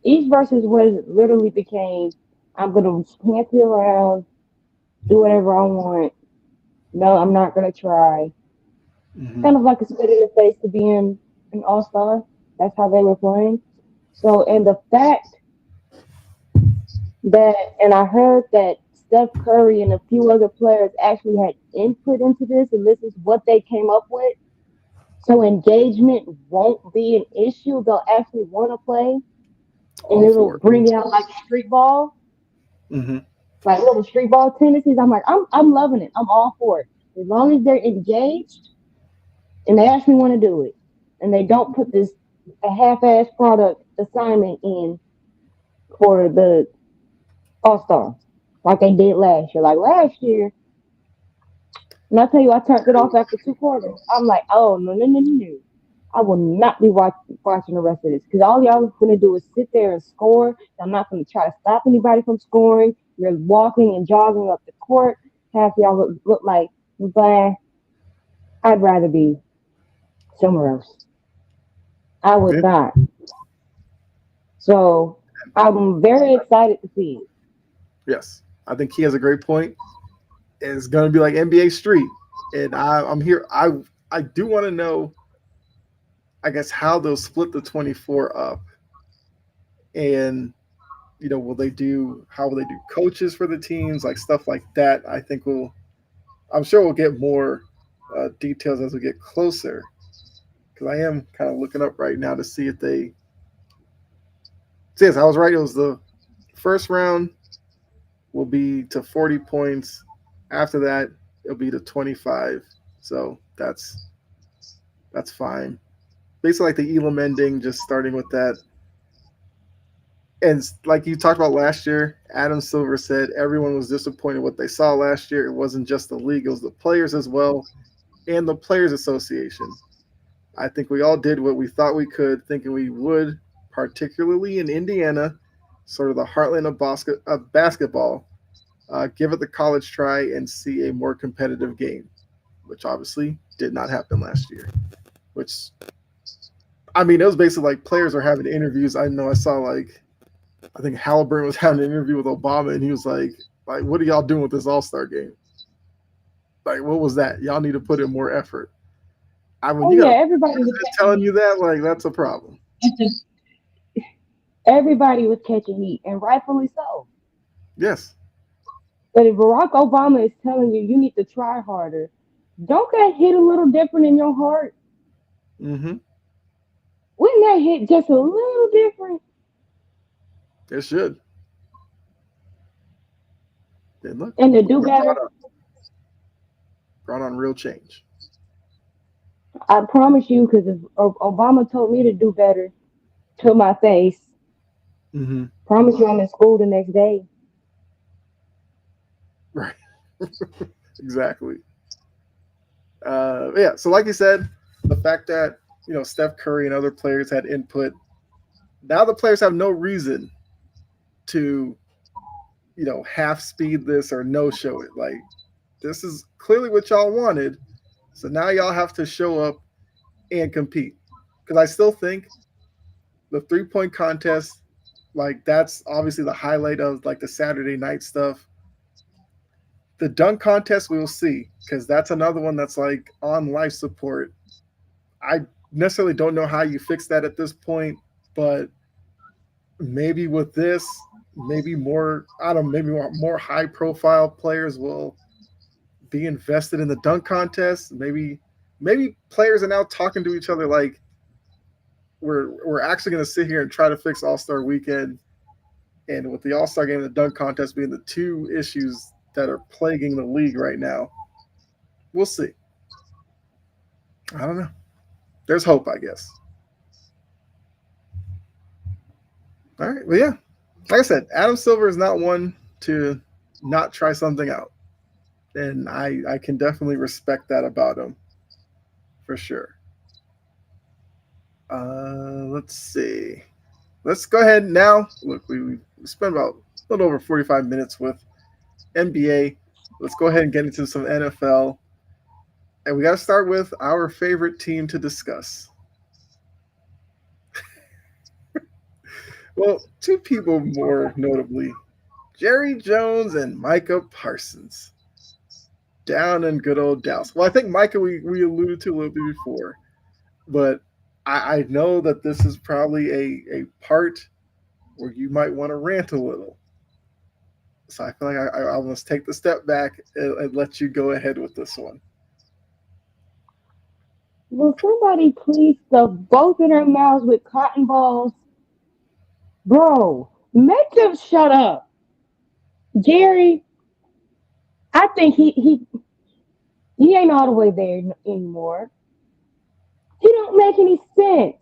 East versus West literally became, I'm gonna fancy around, do whatever I want. No, I'm not gonna try. Mm-hmm. Kind of like a spit in the face to be in an All Star. That's how they were playing. So, and the fact that, and I heard that Steph Curry and a few other players actually had input into this, and this is what they came up with. So engagement won't be an issue. They'll actually want to play, and All it'll for it. bring out like street ball, Mm-hmm. like little street ball tendencies. I'm like, I'm loving it. I'm all for it as long as they're engaged and they actually want to do it, and they don't put this a half-ass product assignment in for the All Star like they did last year. Like last year, and I tell you, I turned it off after two quarters. I'm like, oh no, no, no, no, no. I will not be watching the rest of this because all y'all are going to do is sit there and score. I'm not going to try to stop anybody from scoring. You're walking and jogging up the court. Half y'all look like, blah. I'd rather be somewhere else. I would Yeah. not. So I'm very excited to see it. Yes. I think he has a great point. It's going to be like NBA Street. And I'm here. I do want to know, I guess, how they'll split the 24 up. And, will they do, how will they do coaches for the teams, like stuff like that. I'm sure we'll get more details as we get closer. Because I am kind of looking up right now to see if they. Yes, I was right. It was the first round will be to 40 points. After that, it'll be to 25. So that's fine. Basically, like the Elam ending, just starting with that. And like you talked about last year, Adam Silver said everyone was disappointed what they saw last year. It wasn't just the league, it was the players as well, and the Players Association. I think we all did what we thought we could, thinking we would, particularly in Indiana, sort of the heartland of basketball, give it the college try and see a more competitive game, which obviously did not happen last year. Which, I mean, it was basically like players are having interviews. I know I saw like, I think Halliburton was having an interview with Obama, and he was like, what are y'all doing with this All Star game? Like, what was that? Y'all need to put in more effort. I mean, Oh you got yeah, a everybody was president catching telling you that, like, that's a problem. heat. Everybody was catching heat, and rightfully so. Yes. But if Barack Obama is telling you you need to try harder, don't that hit a little different in your heart? Mm-hmm. Wouldn't that hit just a little different? It should. And look, And to do it better, brought on real change. I promise you, because if Obama told me to do better to my face, Mm-hmm. promise you I'm in school the next day. Right. Exactly. Yeah. So, like you said, the fact that Steph Curry and other players had input. Now the players have no reason to half speed this or no show it. Like this is clearly what y'all wanted. So now y'all have to show up and compete. Because I still think the 3-point contest, like that's obviously the highlight of like the Saturday night stuff. The dunk contest we'll see because that's another one that's like on life support. I necessarily don't know how you fix that at this point. but maybe with this, maybe more, I don't know, maybe more high profile players will be invested in the dunk contest. Maybe players are now talking to each other like we're actually going to sit here and try to fix All Star Weekend, and with the All Star Game and the dunk contest being the two issues that are plaguing the league right now, we'll see. I don't know. There's hope, I guess. All right, well, yeah, like I said, Adam Silver is not one to not try something out, and I can definitely respect that about him for sure. Let's see. Let's go ahead now. Look, we spent about a little over 45 minutes with NBA. Let's go ahead and get into some NFL. And we got to start with our favorite team to discuss. Well, two people more notably, Jerry Jones and Micah Parsons, down in good old Dallas. Well, I think Micah we alluded to a little bit before, but I know that this is probably a part where you might want to rant a little. So I feel like I must take the step back and let you go ahead with this one. Will somebody please stuff both of their mouths with cotton balls? Bro, make them shut up. Jerry, I think he ain't all the way there anymore. He don't make any sense.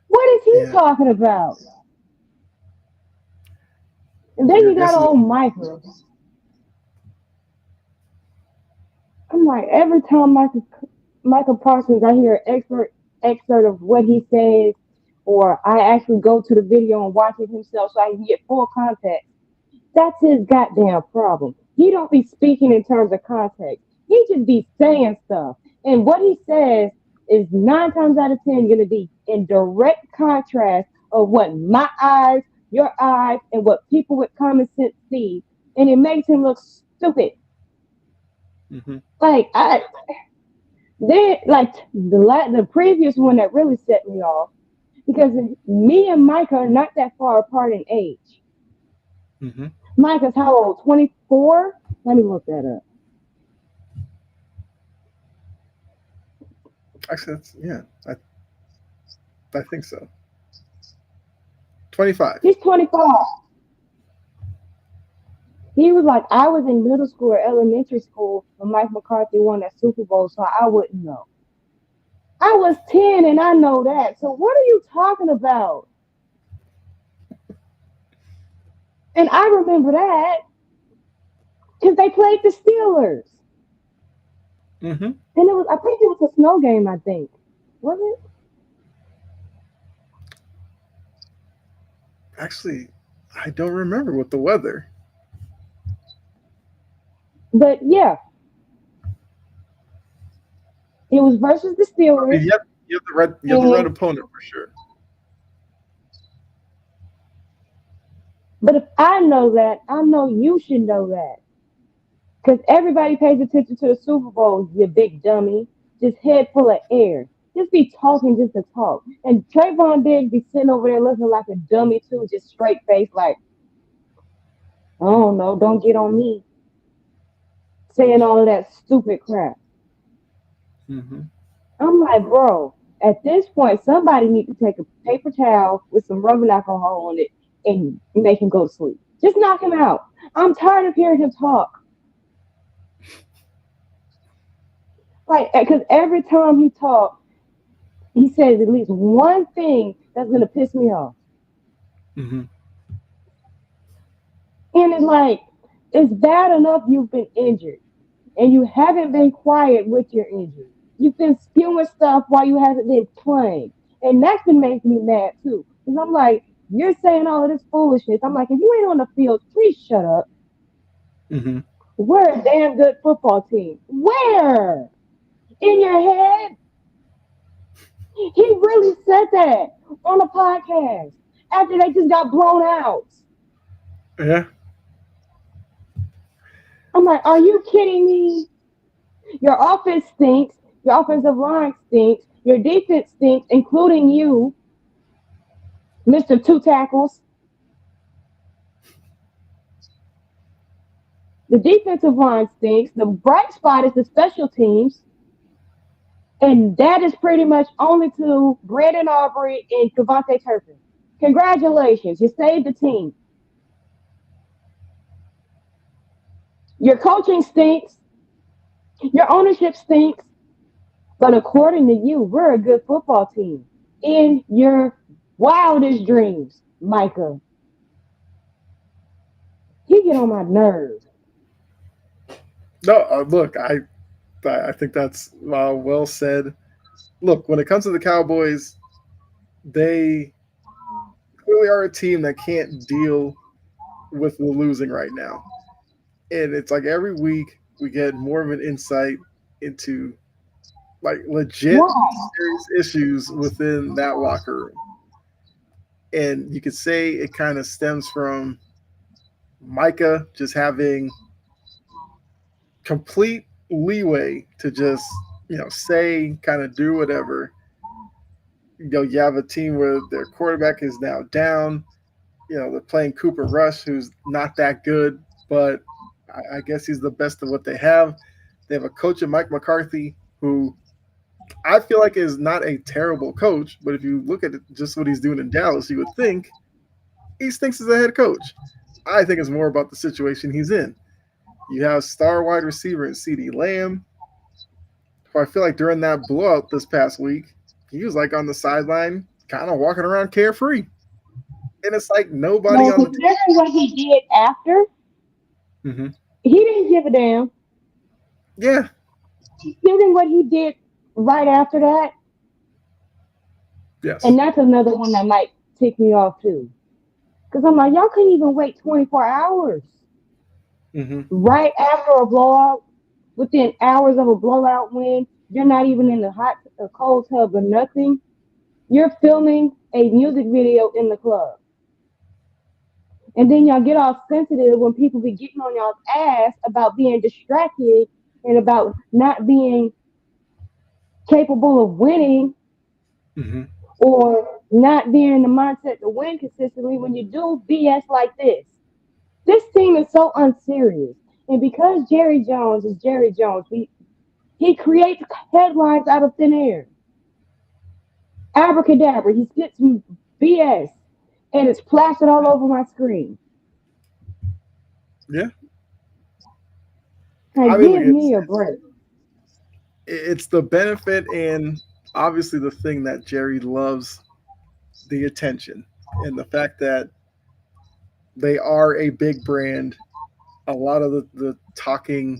What is he Yeah, talking about? And then you got this is old Michael. I'm like, every time Michael Parsons, I hear an excerpt of what he says, or I actually go to the video and watch it himself so I can get full context. That's his goddamn problem. He don't be speaking in terms of context. He just be saying stuff. And what he says is 9 times out of 10 gonna be in direct contrast of what my eyes, your eyes, and what people with common sense see. And it makes him look stupid. mm-hmm. Like I then like the previous one that really set me off because me and Micah are not that far apart in age. Mm-hmm. Micah's how old? 24? Let me look that up. Actually, that's yeah, I think so. 25. He's 25. He was like, I was in middle school or elementary school when Mike McCarthy won that Super Bowl, so I wouldn't know. I was 10 and I know that. So what are you talking about? And I remember that because they played the Steelers. Mm-hmm. And I think it was a snow game, I think. Was it? Actually, I don't remember with the weather. But yeah, it was versus the I mean, Steelers. you have the right And opponent for sure. but if I know that, I know you should know that. Because everybody pays attention to the Super Bowl, you big dummy. Just head full of air. Just be talking just to talk. And Trayvon Diggs be sitting over there looking like a dummy too, just straight face, like, I don't know, don't get on me. Saying all of that stupid crap. Mm-hmm. I'm like, bro, at this point, somebody need to take a paper towel with some rubbing alcohol on it and make him go to sleep. Just knock him out. I'm tired of hearing him talk. Like, because every time he talks, he says at least one thing that's gonna piss me off. Mm-hmm. And it's like, it's bad enough you've been injured and you haven't been quiet with your injury. You've been spewing stuff while you haven't been playing. And that's been making me mad too. Because I'm like, you're saying all of this foolishness. I'm like, if you ain't on the field, please shut up. Mm-hmm. We're a damn good football team. Where? In your head? He really said that on a podcast after they just got blown out. Yeah. I'm like, are you kidding me? Your offense stinks. Your offensive line stinks. Your defense stinks, including you, Mr. Two Tackles. The defensive line stinks. The bright spot is the special teams. And that is pretty much only to Brandon Aubrey and Devontae Turpin. Congratulations, you saved the team. Your coaching stinks. Your ownership stinks. But according to you, we're a good football team. In your wildest dreams, Micah. You get on my nerves. No, look, I think that's well said. Look, when it comes to the Cowboys, they clearly are a team that can't deal with the losing right now. And it's like every week we get more of an insight into like legit Why? serious issues within that locker room. And you could say it kind of stems from Micah just having complete leeway to just, say, kind of do whatever. You have a team where their quarterback is now down. They're playing Cooper Rush, who's not that good, but I guess he's the best of what they have. They have a coach in Mike McCarthy, who I feel like is not a terrible coach, but if you look at just what he's doing in Dallas, you would think he stinks as a head coach. I think it's more about the situation he's in. You have star wide receiver in CD Lamb, who I feel like during that blowout this past week, he was like on the sideline, kind of walking around carefree. And it's like nobody Well, on the considering what he did after, team. he didn't give a damn. Yeah. Considering what he did right after that, Yes. and that's another one that might tick me off too. Because I'm like, y'all couldn't even wait 24 hours. Hmm. Right after a blowout, within hours of a blowout win, you're not even in the hot or cold tub or nothing. You're filming a music video in the club. And then y'all get all sensitive when people be getting on y'all's ass about being distracted and about not being capable of winning Hmm. or not being in the mindset to win consistently when you do BS like this. This team is so unserious. And because Jerry Jones is Jerry Jones, he creates headlines out of thin air. Abracadabra, he spits some BS and it's plastered all over my screen. Yeah. I Like, mean, look, give it's me a break. it's the benefit and obviously the thing that Jerry loves, the attention and the fact that they are a big brand. A lot of the talking,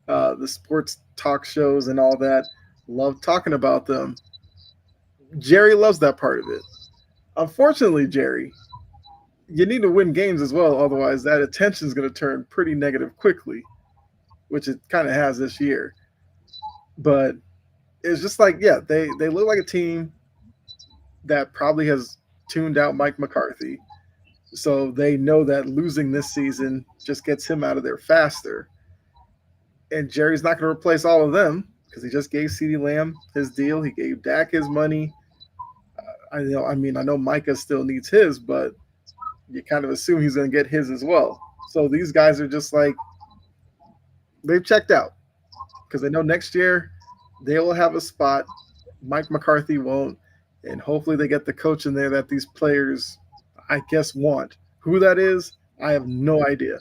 the sports talk shows and all that love talking about them. Jerry loves that part of it. Unfortunately, Jerry, you need to win games as well. Otherwise, that attention is going to turn pretty negative quickly, which it kind of has this year. But it's just like, yeah, they look like a team that probably has tuned out Mike McCarthy. So they know that losing this season just gets him out of there faster. And Jerry's not going to replace all of them because he just gave CeeDee Lamb his deal. He gave Dak his money. I know Micah still needs his, but you kind of assume he's going to get his as well. So these guys are just like, they've checked out because they know next year they will have a spot. Mike McCarthy won't. And hopefully they get the coach in there that these players, I guess, want. Who that is, I have no idea.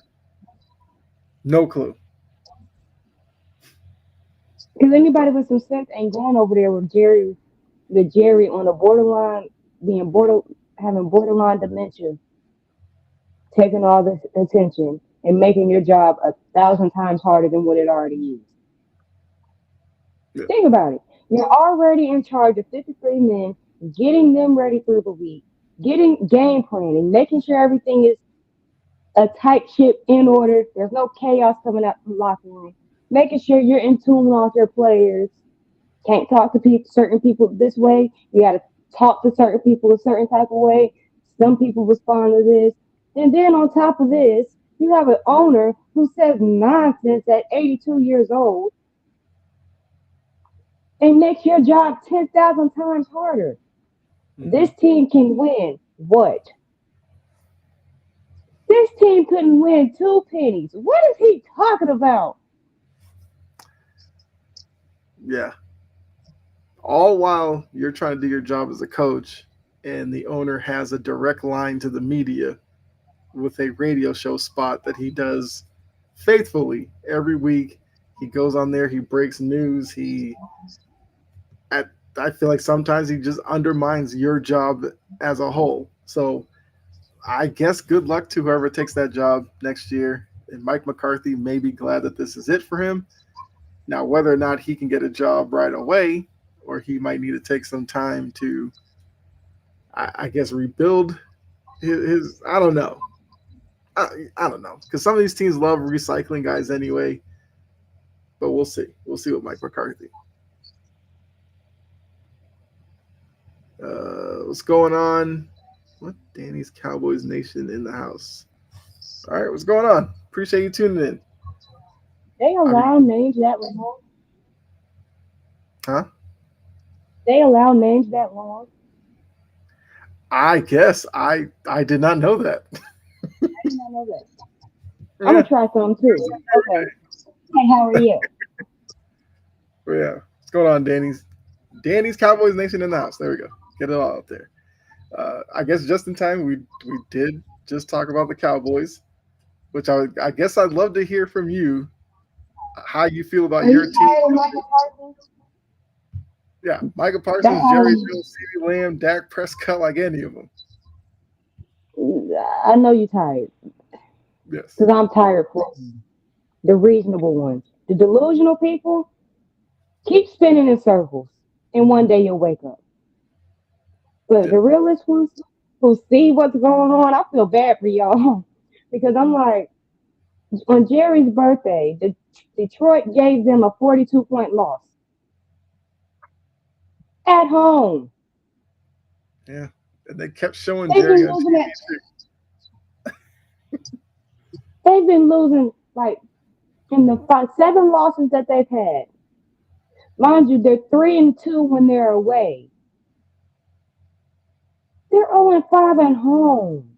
No clue. Because anybody with some sense ain't going over there with Jerry on the borderline, being having borderline dementia, taking all this attention and making your job 1,000 times harder than what it already is. Yeah. Think about it. You're already in charge of 53 men, getting them ready through the week, getting game planning, making sure everything is a tight ship in order. There's no chaos coming out from the locker room. Making sure you're in tune with all your players. Can't talk to certain people this way. You got to talk to certain people a certain type of way. Some people respond to this. And then on top of this, you have an owner who says nonsense at 82 years old It makes your job 10,000 times harder. Mm-hmm. This team can win. What? This team couldn't win two pennies. What is he talking about? Yeah. All while you're trying to do your job as a coach, and the owner has a direct line to the media with a radio show spot that he does faithfully every week. He goes on there, he breaks news. At, I feel like sometimes he just undermines your job as a whole. So I guess good luck to whoever takes that job next year. And Mike McCarthy may be glad that this is it for him. Now, whether or not he can get a job right away, or he might need to take some time to, I guess, rebuild his I don't know. I don't know. Because some of these teams love recycling guys anyway. But we'll see. We'll see with Mike McCarthy. What's going on? What? Danny's Cowboys Nation in the house. All right, what's going on? Appreciate you tuning in. They I mean, allow names that long. huh? They allow names that long. I guess I did not know that. I did not know that. I'm Yeah, gonna try some too. Okay. Hey, how are you? yeah. What's going on, Danny's Cowboys Nation in the house. There we go. Get it all out there. I guess just in time, we did just talk about the Cowboys, which I guess I'd love to hear from you how you feel about Are you your team. tired of Michael Parsons? Yeah, Micah That's Parsons, all Jerry I'm. Jones, CeeDee Lamb, Dak Prescott, like any of them. I know you're tired Yes. because I'm tired for you. The reasonable ones. The delusional people keep spinning in circles, and one day you'll wake up. But Yeah. the realist ones who see what's going on, I feel bad for y'all because I'm like, on Jerry's birthday, Detroit gave them a 42-point loss at home. Yeah. And they kept showing They've Jerry been on losing TV at, too. they've been losing like in the seven losses that they've had. Mind you, they're 3-2 when they're away. They're 0-5 at home.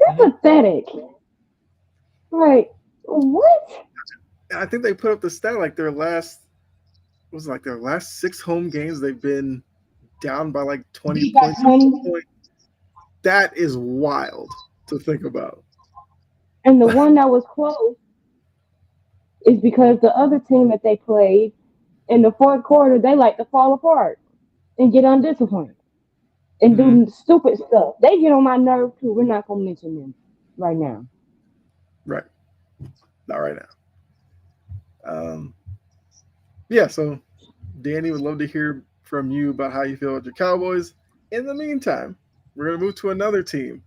Mm-hmm. They're pathetic. Like, what? And I think they put up the stat like their last six home games they've been down by like 20 Beat by points at one 20. point. That is wild to think about. And the one that was close is because the other team that they played in the fourth quarter, they like to fall apart and get undisciplined and Mm-hmm. do stupid stuff. They get on my nerve too. We're not gonna mention them right now. Right. Not right now. Yeah, so Danny would love to hear from you about how you feel about your Cowboys. In the meantime, we're going to move to another team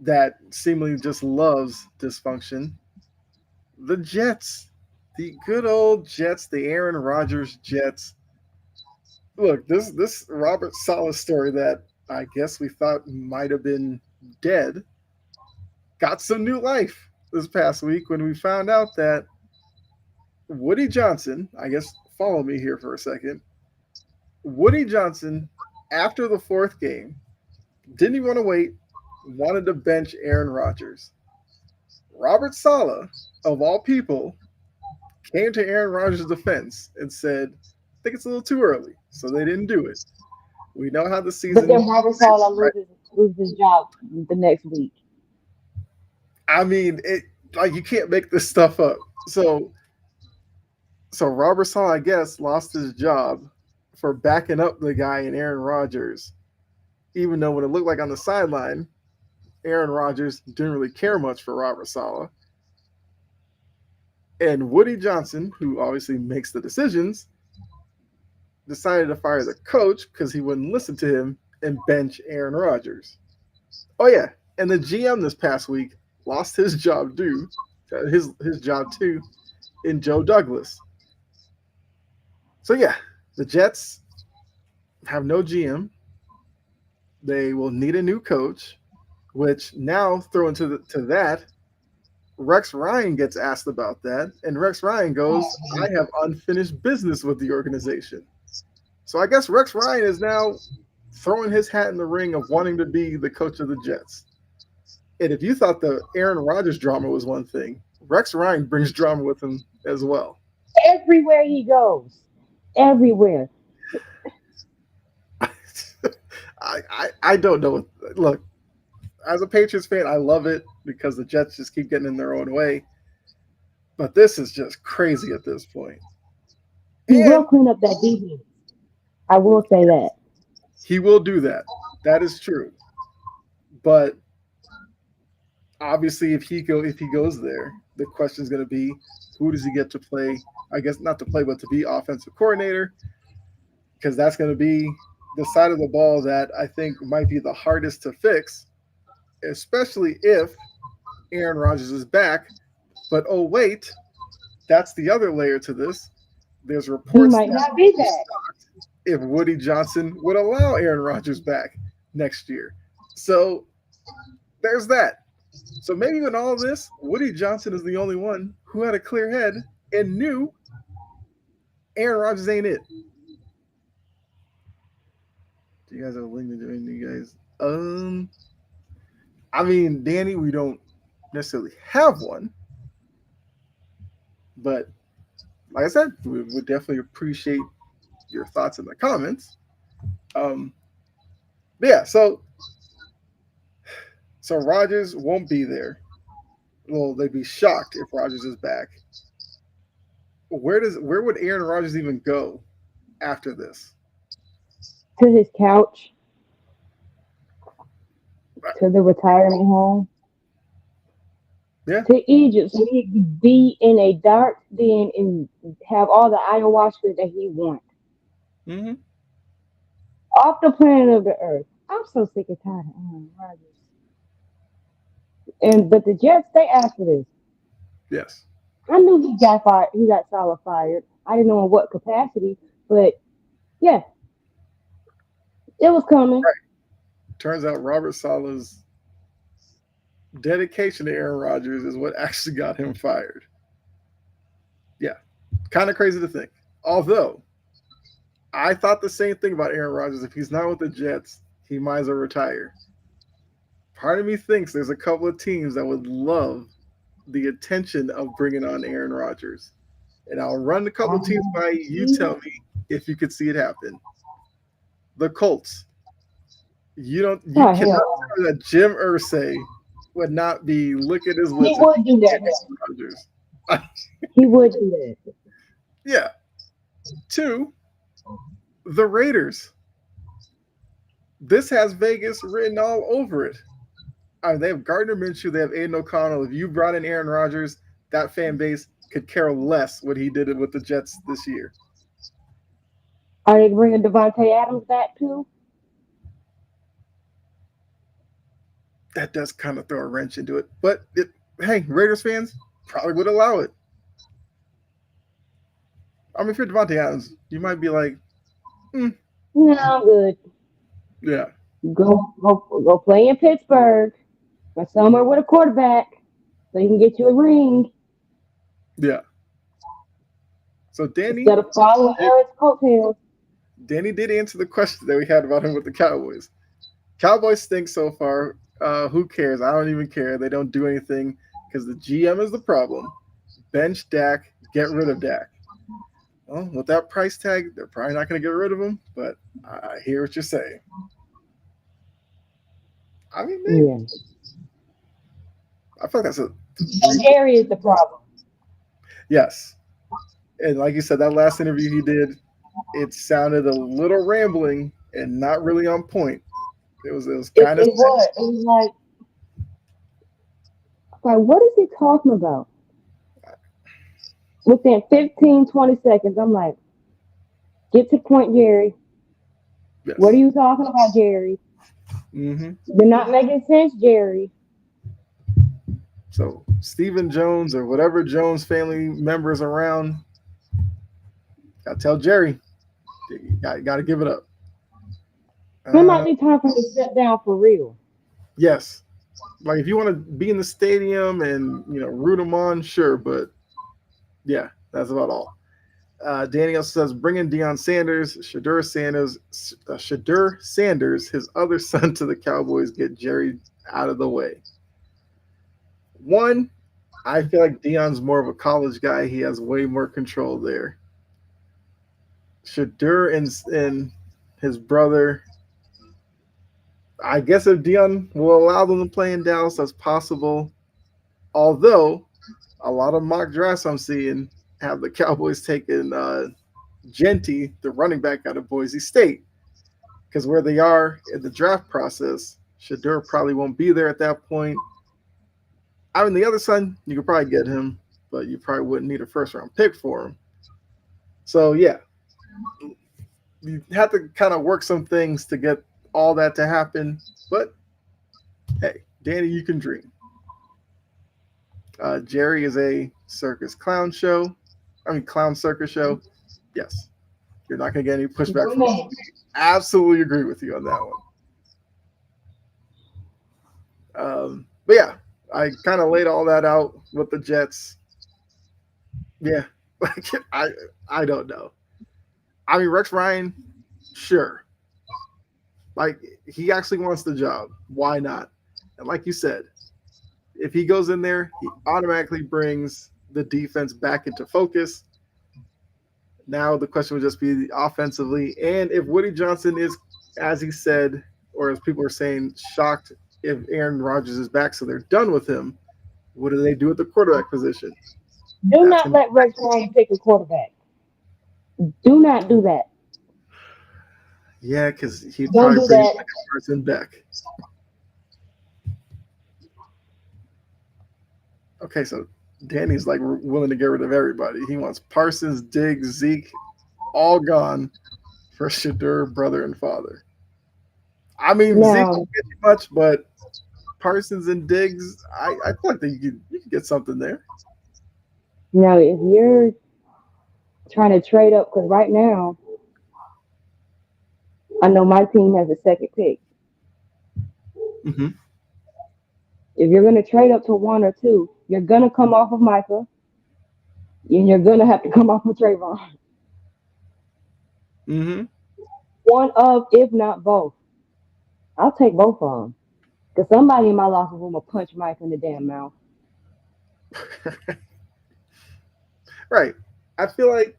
that seemingly just loves dysfunction, the Jets. The good old Jets, the Aaron Rodgers Jets. Look, this Robert Saleh story that I guess we thought might have been dead got some new life this past week when we found out that Woody Johnson, I guess follow me here for a second. Woody Johnson, after the fourth game, didn't even want to wait, wanted to bench Aaron Rodgers. Robert Saleh, of all people, came to Aaron Rodgers' defense and said, I think it's a little too early, so they didn't do it. We know how the But season then Robert went, Sala right? loses his job the next week. I mean, it like you can't make this stuff up. So Robert Saleh, I guess, lost his job for backing up the guy in Aaron Rodgers, even though when it looked like on the sideline, Aaron Rodgers didn't really care much for Robert Saleh. And Woody Johnson, who obviously makes the decisions, decided to fire the coach because he wouldn't listen to him and bench Aaron Rodgers. Oh yeah, and the GM this past week lost his job due his job too in Joe Douglas. So yeah, the Jets have no GM. They will need a new coach, which now throw into to that. Rex Ryan gets asked about that, and Rex Ryan goes, I have unfinished business with the organization. So I guess Rex Ryan is now throwing his hat in the ring of wanting to be the coach of the Jets. And if you thought the Aaron Rodgers drama was one thing, Rex Ryan brings drama with him as well. Everywhere he goes, everywhere. I don't know. Look, as a Patriots fan, I love it because the Jets just keep getting in their own way. But this is just crazy at this point. He will And clean up that defense. I will say that. he will do that. That is true. But obviously, if he goes there, the question is going to be, who does he get to play? I guess not to play, but to be offensive coordinator, because that's going to be the side of the ball that I think might be the hardest to fix, especially if Aaron Rodgers is back. But oh wait, that's the other layer to this. There's He reports might that not be he's back. shocked if Woody Johnson would allow Aaron Rodgers back next year. So there's that. So maybe in all this, Woody Johnson is the only one who had a clear head and knew Aaron Rodgers ain't it. Do you guys have a link to doing you guys? I mean, Danny, we don't necessarily have one, but like I said, we would definitely appreciate your thoughts in the comments. Um, but yeah, so Rodgers won't be there. Well, they'd be shocked if Rodgers is back. Where would Aaron Rodgers even go after this? To his couch, to the retirement home, Yeah. to Egypt, so he could be in a dark den and have all the ayahuasca that he wants. Mm-hmm. Off the planet of the earth. I'm so sick and tired of Aaron Rodgers. And but the Jets, they asked for this. Yes. I knew he got fired. He got solid fired. I didn't know in what capacity, but yeah, it was coming. Right. Turns out Robert Sala's dedication to Aaron Rodgers is what actually got him fired. Yeah. Kind of crazy to think. Although I thought the same thing about Aaron Rodgers. If he's not with the Jets, he might as well retire. Part of me thinks there's a couple of teams that would love the attention of bringing on Aaron Rodgers. And I'll run a couple of teams by you. You tell me if you could see it happen. The Colts. You Oh, cannot hell, tell me that Jim Irsay would not be licking his he lips at would do that. Aaron Rodgers. He would do that. Yeah. Two, the Raiders. This has Vegas written all over it. I mean, they have Gardner Minshew, they have Aiden O'Connell. If you brought in Aaron Rodgers, that fan base could care less what he did with the Jets this year. Are they bringing Devontae Adams back too? That does kind of throw a wrench into it. But hey, Raiders fans probably would allow it. I mean, if you're Devontae Adams, you might be like, No, I'm good. yeah, Go play in Pittsburgh or somewhere with a quarterback so you can get you a ring yeah. So instead of following Eric's coattails. Danny did answer the question that we had about him with the Cowboys. Cowboys stink so far. Who cares? I don't even care. They don't do anything because the GM is the problem. Bench Dak, get rid of Dak. Well, with that price tag, they're probably not going to get rid of him, but I hear what you're saying. I mean, maybe. Yeah. I feel like that's a Jerry is the problem. yes. And like you said, that last interview he did, it sounded a little rambling and not really on point. It was kind of It was. It was like, what is he talking about? Within 15, 20 seconds, I'm like, get to the point, Jerry. yes. What are you talking about, Jerry? Mm-hmm. You're not making sense, Jerry. So Stephen Jones or whatever Jones family members around, gotta tell Jerry, you gotta give it up. It might be time for him to sit down for real. Yes, Like if you want to be in the stadium and root them on, sure, but yeah, that's about all. Danny also says bring in Deion Sanders, Shadur Sanders, his other son to the Cowboys. Get Jerry out of the way. One, I feel like Deion's more of a college guy. He has way more control there. Shadur and his brother. I guess if Deion will allow them to play in Dallas, that's possible. Although a lot of mock drafts I'm seeing have the Cowboys taking Genty, the running back out of Boise State, because where they are in the draft process, Shadur probably won't be there at that point. I mean, the other son, you could probably get him, but you probably wouldn't need a first round pick for him. So yeah, you have to kind of work some things to get all that to happen. But hey, Danny, you can dream. Jerry is a circus clown show. I mean, clown circus show. Yes, you're not going to get any pushback from me. Absolutely agree with you on that one. But yeah, I kind of laid all that out with the Jets. Yeah, like I don't know. I mean, Rex Ryan, sure. Like he actually wants the job. Why not? And like you said, if he goes in there, he automatically brings the defense back into focus. Now the question would just be offensively, and if Woody Johnson is, as he said, or as people are saying, shocked if Aaron Rodgers is back, so they're done with him. What do they do at the quarterback position? Do That's not gonna, let Rex Ryan pick a quarterback. Do not do that. yeah, because he'd Don't probably do bring that. like a person back. Okay, so Danny's like willing to get rid of everybody. He wants Parsons, Diggs, Zeke, all gone for Shadur, brother and father. I mean, Zeke Now, won't get you much, but Parsons and Diggs, I feel like that you could get something there. now, if you're trying to trade up, because right now I know my team has a second pick. Mm-hmm. If you're going to trade up to one or two, you're going to come off of Micah, and you're going to have to come off of Trayvon. Mm-hmm. One of, if not both. I'll take both of them. Because somebody in my locker room will punch Mike in the damn mouth. Right. I feel like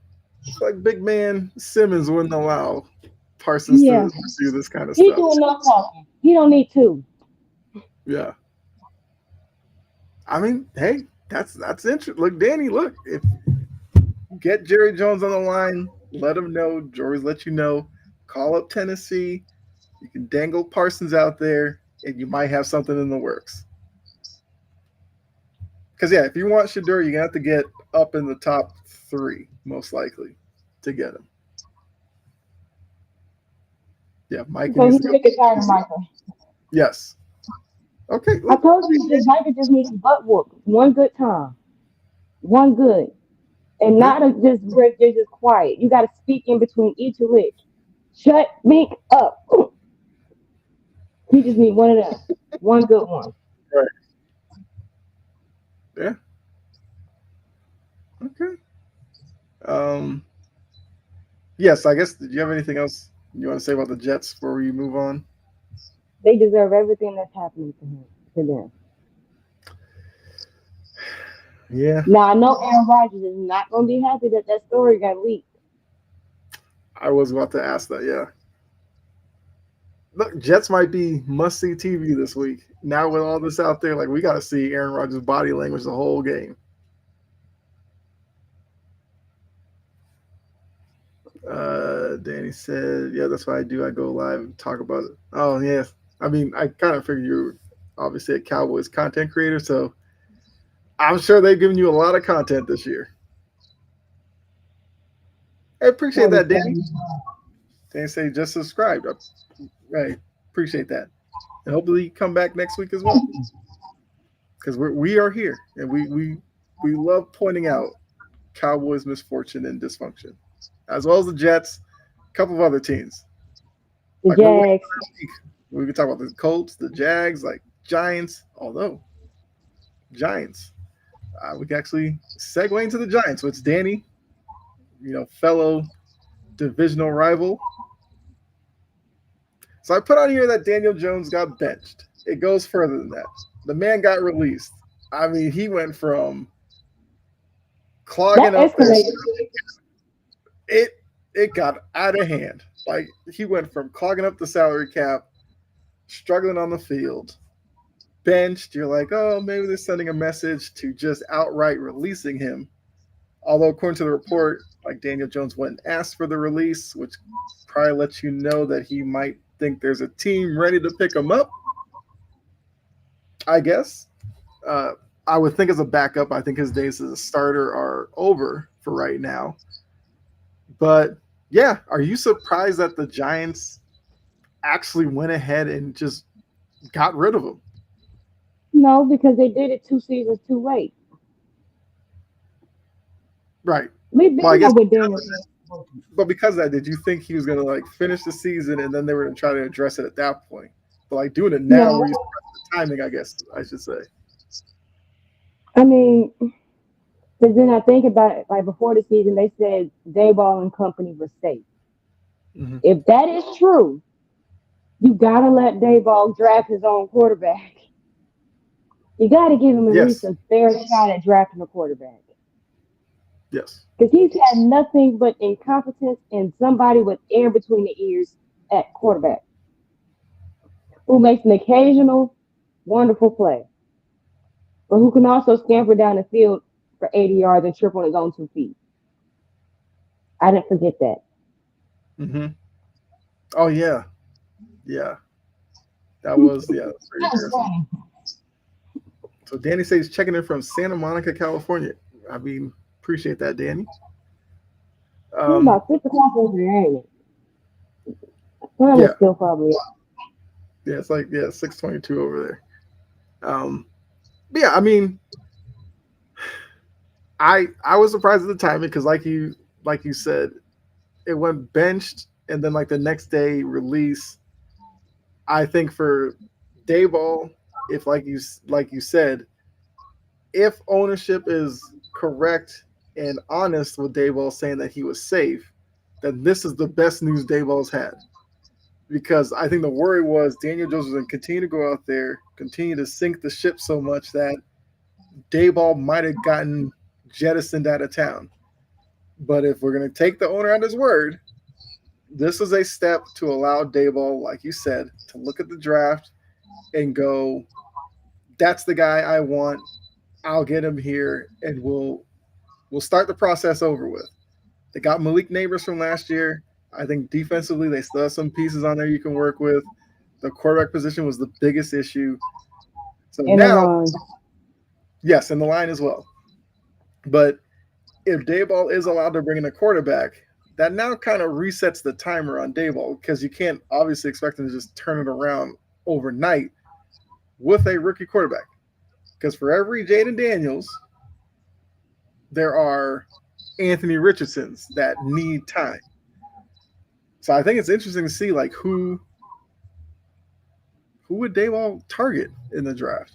big man Simmons wouldn't allow Parsons Yeah, to do this kind of he stuff. do enough talking. He don't need to. Yeah. I mean, hey, that's interesting. Look, Danny, look, if get Jerry Jones on the line, let him know. Jory's let you know. Call up Tennessee. You can dangle Parsons out there, and you might have something in the works. Because yeah, if you want Shadur, you're gonna have to get up in the top three, most likely, to get him. Yeah, Mike So needs to he's go. sick and tired of Michael. Yes. Okay. I Look. told you that Michael just needs a butt whoop. One good time. One good. And Yeah. not a just where they're just quiet. You got to speak in between each lick. Shut me up. He just need one of them. One good one. Right. Yeah. Okay. Um. Yes. I guess. Did you have anything else you want to say about the Jets before we move on? They deserve everything that's happening to him, to them. Yeah. Now I know Aaron Rodgers is not going to be happy that that story got leaked. I was about to ask that. Yeah. Look, Jets might be must see TV this week. Now with all this out there, like we got to see Aaron Rodgers' body language the whole game. Danny said, "Yeah, that's what I do. I go live and talk about it." Oh, yes. I mean, I kind of figured you were obviously a Cowboys content creator, so I'm sure they've given you a lot of content this year. I appreciate Probably that, Danny. Danny say just subscribed. I appreciate that, and hopefully you come back next week as well because we are here and we love pointing out Cowboys misfortune and dysfunction, as well as the Jets, a couple of other teams. the Like we're waiting Jags. for that week. We can talk about the Colts, the Jags. Like Giants. We can actually segue into the Giants, which Danny, fellow divisional rival. So I put on here that Daniel Jones got benched. It goes further than that. The man got released. I mean, he went from That clogging up that escalated. it it got out of hand. Like he went from clogging up the salary cap, struggling on the field, benched. You're like, oh, maybe they're sending a message to just outright releasing him. Although according to the report, like Daniel Jones went and asked for the release, which probably lets you know that he might think there's a team ready to pick him up. I guess. Uh, I would think as a backup, I think his days as a starter are over for right now. But yeah, are you surprised that the Giants actually went ahead and just got rid of him? No, because they did it 2 seasons too late. Right. We've Well, I been guess, there with Daniel. but because of that, did you think he was going to like finish the season and then they were going to try to address it at that point? But like doing it now, where No, you the timing, I guess I should say. I mean, because then I think about it. Like before the season, they said Dayball and company were safe. Hmm. If that is true, you gotta let Dayball draft his own quarterback. You gotta give him at least Yes. a fair shot at drafting a quarterback. Yes. Because he's had nothing but incompetence and somebody with air between the ears at quarterback who makes an occasional wonderful play, but who can also scamper down the field for 80 yards and trip on his own 2 feet. I didn't forget that. Hmm. Oh yeah. Yeah. That's pretty embarrassing. So Danny says checking in from Santa Monica, California. I mean, appreciate that, Danny. It's Um, about 6 o'clock over there, ain't it? Sun is yeah, still probably up. yeah, it's like 6:22 over there. But yeah, I mean, I was surprised at the timing because like you said, it went benched and then like the next day release. I think for Dayball, if like you said, if ownership is correct and honest with Dayball saying that he was safe, then this is the best news Dayball's had. Because I think the worry was Daniel Jones was going to continue to go out there, continue to sink the ship so much that Dayball might have gotten jettisoned out of town. But if we're going to take the owner at his word, this is a step to allow Dayball, like you said, to look at the draft and go, that's the guy I want. I'll get him here, and we'll start the process over with. They got Malik Neighbors from last year. I think defensively they still have some pieces on there you can work with. The quarterback position was the biggest issue. So In the now, line. yes, in the line as well. But if Dayball is allowed to bring in a quarterback, that now kind of resets the timer on Dayball because you can't obviously expect him to just turn it around overnight with a rookie quarterback. Because for every Jaden Daniels, there are Anthony Richardsons that need time. So I think it's interesting to see like who would Dayball target in the draft.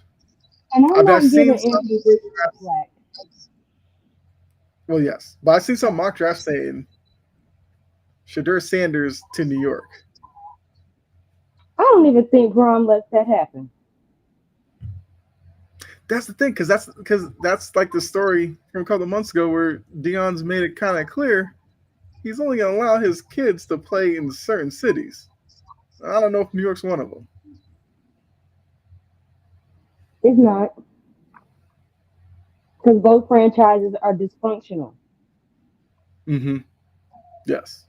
And I I'm mean, I've not seen giving some. Anthony Richardson slack. Well, yes, but I've seen some mock drafts saying Shadur Sanders to New York. I don't even think Braun lets that happen. That's the thing, because that's like the story from a couple of months ago where Dion's made it kind of clear he's only going to allow his kids to play in certain cities. I don't know if New York's one of them. It's not. Because both franchises are dysfunctional. Mm-hmm. Yes.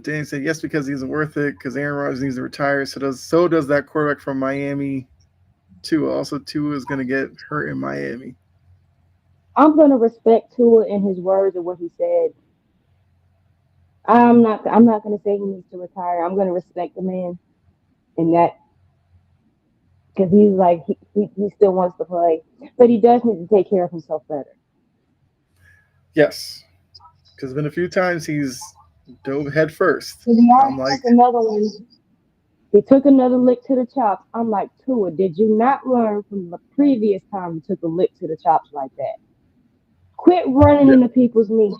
Danny said yes because he isn't worth it because Aaron Rodgers needs to retire. So does that quarterback from Miami. Tua. Also, Tua is going to get hurt in Miami. I'm gonna respect Tua and his words and what he said. I'm not gonna say he needs to retire. I'm gonna respect the man in that because he's like he still wants to play. But he does need to take care of himself better. Yes, because there's been a few times he's dove head first. So he I'm already like, took another one. He took another lick to the chops. I'm like, Tua, did you not learn from the previous time you took a lick to the chops like that? Quit running Yeah, into people's knees.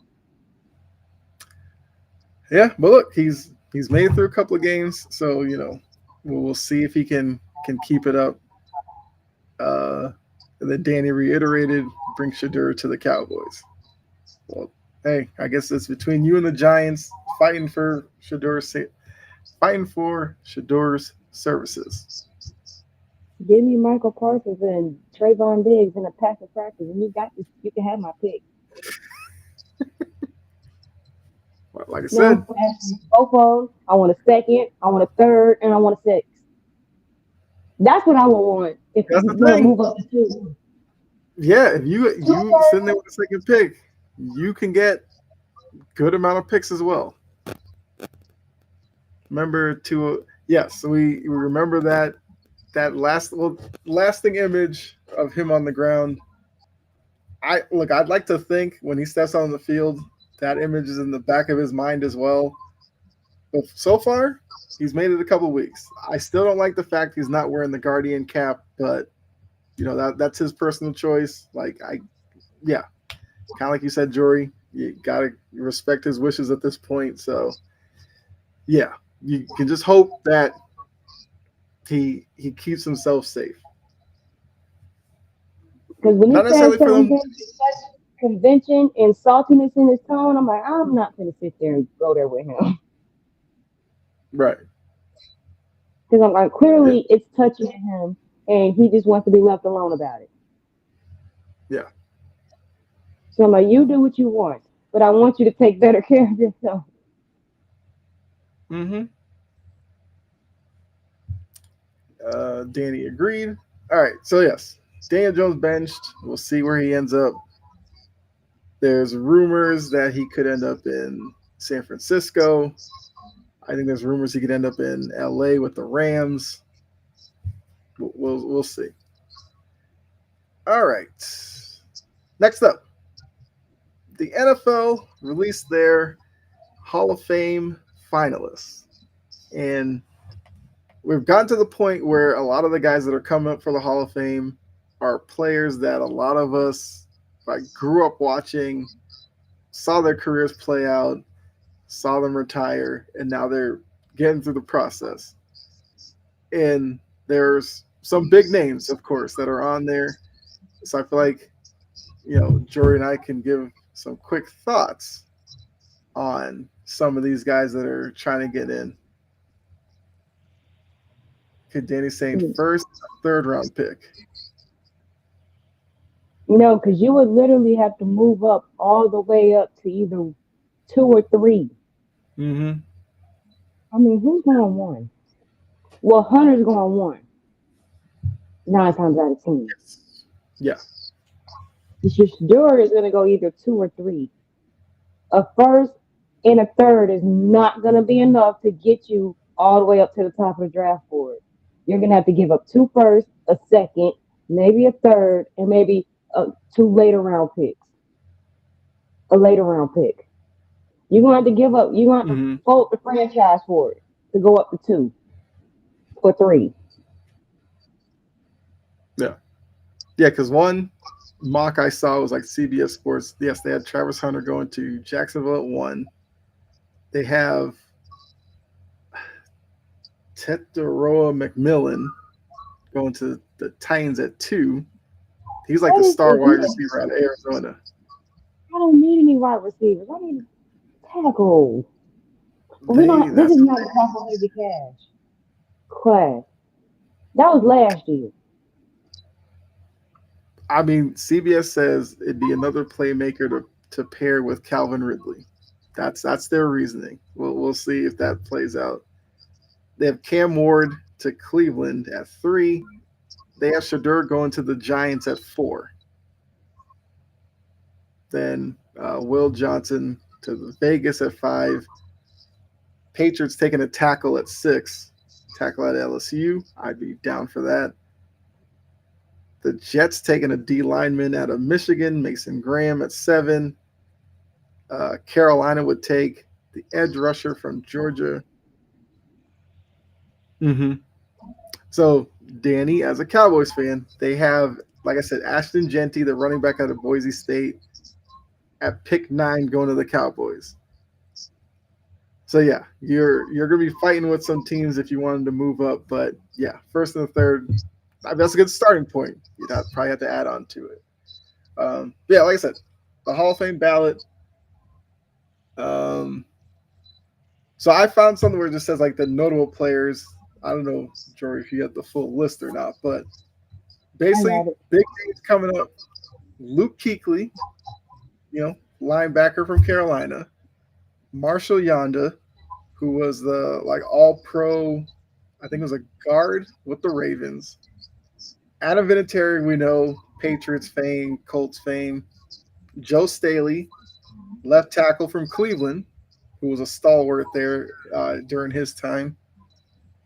yeah. But look, he's made it through a couple of games, so we'll see if he can keep it up. Uh, and then Danny reiterated, bring Shadur to the Cowboys. Well, hey, I guess it's between you and the Giants fighting for Shador's services. Give me Michael Parsons and Trayvon Diggs in a pass of practice, and you got this. You can have my pick. Like I No, said, both of them. I want a second, I want a third, and I want a six. That's what I would want if that's you the want to thing. move up to two. Yeah, if you Two you sitting there thirds. with the second pick, you can get good amount of picks as well. Remember to yes, we remember that lasting image of him on the ground. I'd like to think when he steps on the field, that image is in the back of his mind as well. But so far, he's made it a couple weeks. I still don't like the fact he's not wearing the Guardian cap, but that's his personal choice. Yeah, kind of like you said, Jory, you gotta respect his wishes at this point. So yeah, you can just hope that he keeps himself safe. Because when he Not says necessarily for certain them, things with such convention and saltiness in his tone, I'm like, I'm not going to sit there and go there with him. right? Because I'm like, Yeah, clearly it's touching him, and he just wants to be left alone about it. yeah. So I'm like, you do what you want, but I want you to take better care of yourself. Mm-hmm. Danny agreed. All right, so yes, Daniel Jones benched. We'll see where he ends up. There's rumors that he could end up in San Francisco. I think there's rumors he could end up in LA with the Rams. We'll see. All right. Next up, the NFL released their Hall of Fame finalists, and we've gotten to the point where a lot of the guys that are coming up for the Hall of Fame are players that a lot of us grew up watching, saw their careers play out, saw them retire, and now they're getting through the process. And there's some big names, of course, that are on there. So I feel like, Jory and I can give some quick thoughts on some of these guys that are trying to get in. Okay, Danny saying first, third round pick. No, because you would literally have to move up all the way up to either two or three. Mm-hmm. I mean, who's going one? Well, Hunter's going one, 9 times out of 10. Yes. Yeah. Shador is going to go either two or three. A first and a third is not going to be enough to get you all the way up to the top of the draft board. You're going to have to give up two firsts, a second, maybe a third, and maybe two later round picks. A later round pick. You're going to have to give up. You're going to have to Mm-hmm. fold the franchise for it to go up to two or three. Yeah. Yeah, because one mock I saw was like CBS Sports. Yes, they had Travis Hunter going to Jacksonville at one. They have Tetairoa McMillan going to the Titans at two. He's like What the is star if wide you? receiver out of Arizona. I don't need any wide receivers. I need tackles. We don't. This That's is the not a thing. tackle heavy cash class. That was last year. I mean, CBS says it'd be another playmaker to pair with Calvin Ridley. That's their reasoning. We'll see if that plays out. They have Cam Ward to Cleveland at three. They have Shadur going to the Giants at four. Then Will Johnson to the Vegas at five. Patriots taking a tackle at six. Tackle at LSU. I'd be down for that. The Jets taking a D lineman out of Michigan, Mason Graham at seven. Carolina would take the edge rusher from Georgia. Hmm. So Danny, as a Cowboys fan, they have, like I said, Ashton Genty, the running back out of Boise State, at pick 9 going to the Cowboys. So yeah, you're gonna be fighting with some teams if you wanted to move up, but yeah, first and the third, I mean, that's a good starting point. Probably have to add on to it. Yeah, like I said, the Hall of Fame ballot. Um, so I found something where it just says like the notable players. I don't know, Jory, if you have the full list or not, but I got basically it. big names coming up. Luke Kuechly, linebacker from Carolina. Marshall Yonda, who was the like all pro, I think it was a guard with the Ravens. Adam Vinatieri, we know, Patriots fame, Colts fame. Joe Staley, left tackle from Cleveland, who was a stalwart there during his time.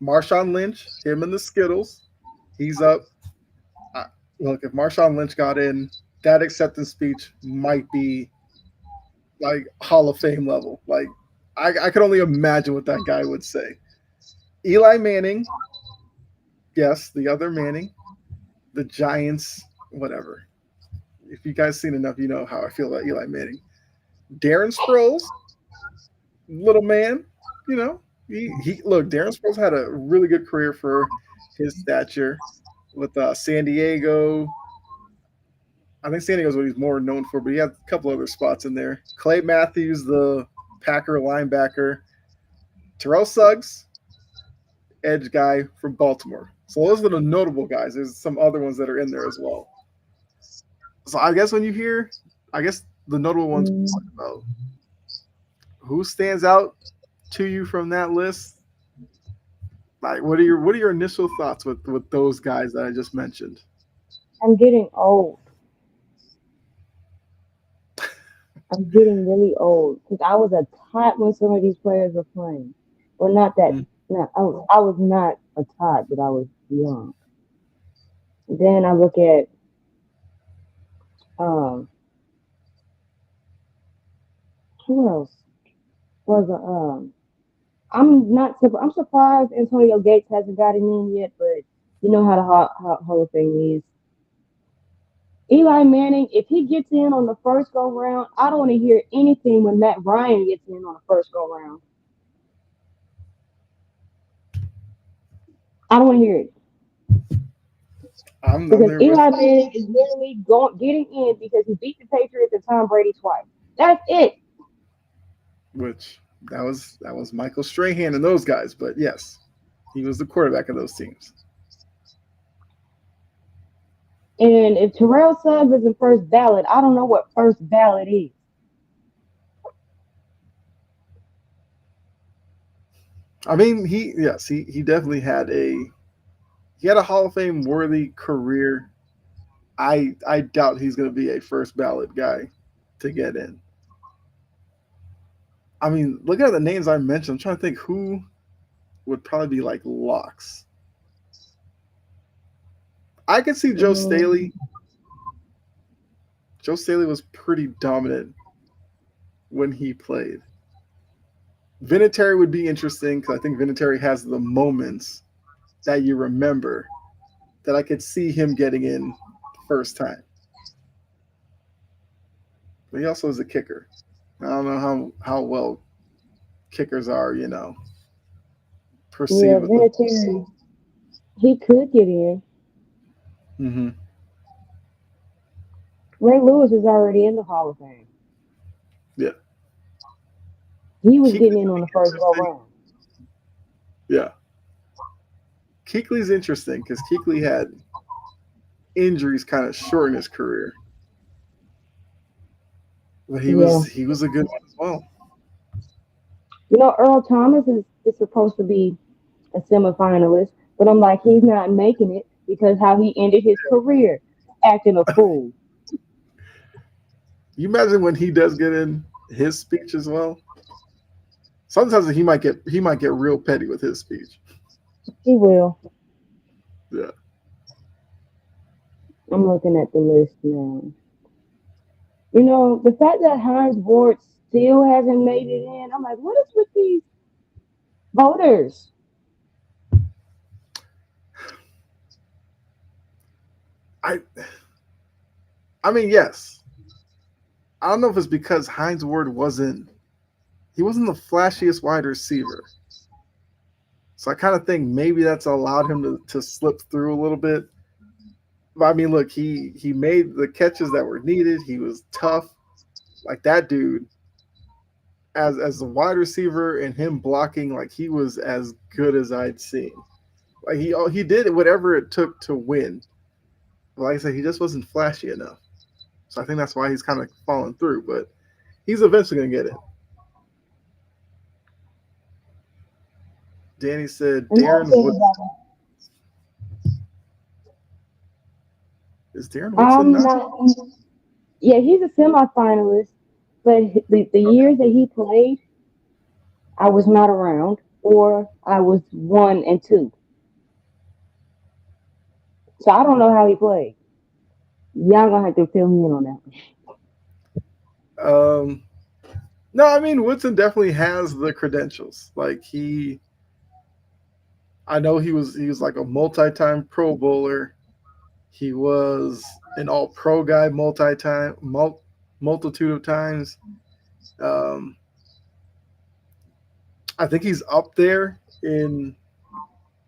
Marshawn Lynch, him and the Skittles, he's up. Uh, Look, if Marshawn Lynch got in, that acceptance speech might be like Hall of Fame level. Like, I could only imagine what that guy would say. Eli Manning, yes, the other Manning, the Giants, whatever. If you guys seen enough, you know how I feel about Eli Manning. Darren Sproles, little man, you know, he look. Darren Sproles had a really good career for his stature with San Diego. I think San Diego's what he's more known for, but he had a couple other spots in there. Clay Matthews, the Packer linebacker. Terrell Suggs, edge guy from Baltimore. So those are the notable guys. There's some other ones that are in there as well. So I guess when you hear, I guess the notable ones Mm, about who stands out to you from that list. Like, what are your initial thoughts with those guys that I just mentioned? I'm getting old. I'm getting really old because I was a tot when some of these players were playing. Well, not that. Mm. No, I was not a tot, but I was young. Then I look at um who else was a I'm surprised Antonio Gates hasn't gotten in yet, but you know how the Hall of Fame is. Eli Manning, if he gets in on the first go round, I don't want to hear anything when Matt Ryan gets in on the first go round. I don't want to hear it I'm because there with Eli you, Manning is literally going getting in because he beat the Patriots and Tom Brady twice. That's it. which that was Michael Strahan and those guys, but yes, he was the quarterback of those teams. And if Terrell Suggs isn't first ballot, I don't know what first ballot is. I mean, he definitely had a Hall of Fame worthy career. I doubt he's going to be a first ballot guy to get in. I mean, looking at the names I mentioned, I'm trying to think who would probably be like locks. I could see Joe Mm, Staley. Joe Staley was pretty dominant when he played. Vinatieri would be interesting because I think Vinatieri has the moments that you remember that I could see him getting in first time. But he also is a kicker. I don't know how well kickers are, yeah, perceived with the. Vinatieri, he could get in. Mm-hmm. Ray Lewis is already in the Hall of Fame. Yeah, He was Kuechly's getting in on the first go interesting. round. Yeah, Kuechly's interesting because Kuechly had injuries kind of shorten his career, but he Yeah. was he was a good one as well. You know, Earl Thomas is supposed to be a semifinalist, but I'm like, he's not making it because how he ended his career, acting a fool. You imagine when he does get in his speech as well. Sometimes he might get real petty with his speech. He will. Yeah, I'm looking at the list now. You know, the fact that Heinz Ward still hasn't made it in, I'm like, what is with these voters? I I mean, yes. I don't know if it's because Hines Ward wasn't the flashiest wide receiver. So I kind of think maybe that's allowed him to slip through a little bit. But I mean, look, he made the catches that were needed. He was tough. Like that dude, as a wide receiver and him blocking, like he was as good as I'd seen. Like he did whatever it took to win. But like I said, he just wasn't flashy enough. So I think that's why he's kind of falling through. But he's eventually gonna get it. Danny said Another Darren thing Wood about is Darren him, Woodson I'm not? not. Yeah, he's a semifinalist, but the years that he played, I was not around, or I was 1 and 2. So I don't know how he played. Y'all gonna have to fill me in on that. Um, no, I mean Woodson definitely has the credentials. Like I know he was like a multi-time Pro Bowler. He was an All-Pro guy multitude of times. Um, I think he's up there in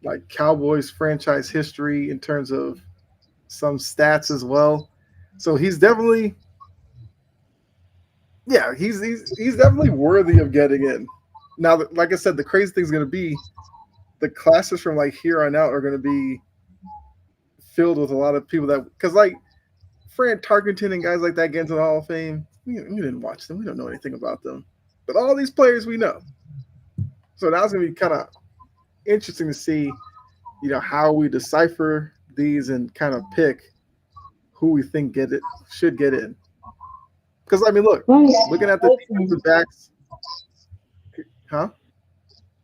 like Cowboys franchise history in terms of some stats as well. So he's definitely, yeah, he's definitely worthy of getting in. Now, like I said, the crazy thing is going to be the classes from like here on out are going to be filled with a lot of people that because like Fran Tarkenton and guys like that get into the Hall of Fame. We didn't watch them. We don't know anything about them. But all these players we know. So that's going to be kind of interesting to see, how we decipher these and kind of pick who we think should get in. Because I mean, look, Funny, looking at the defensive backs, huh?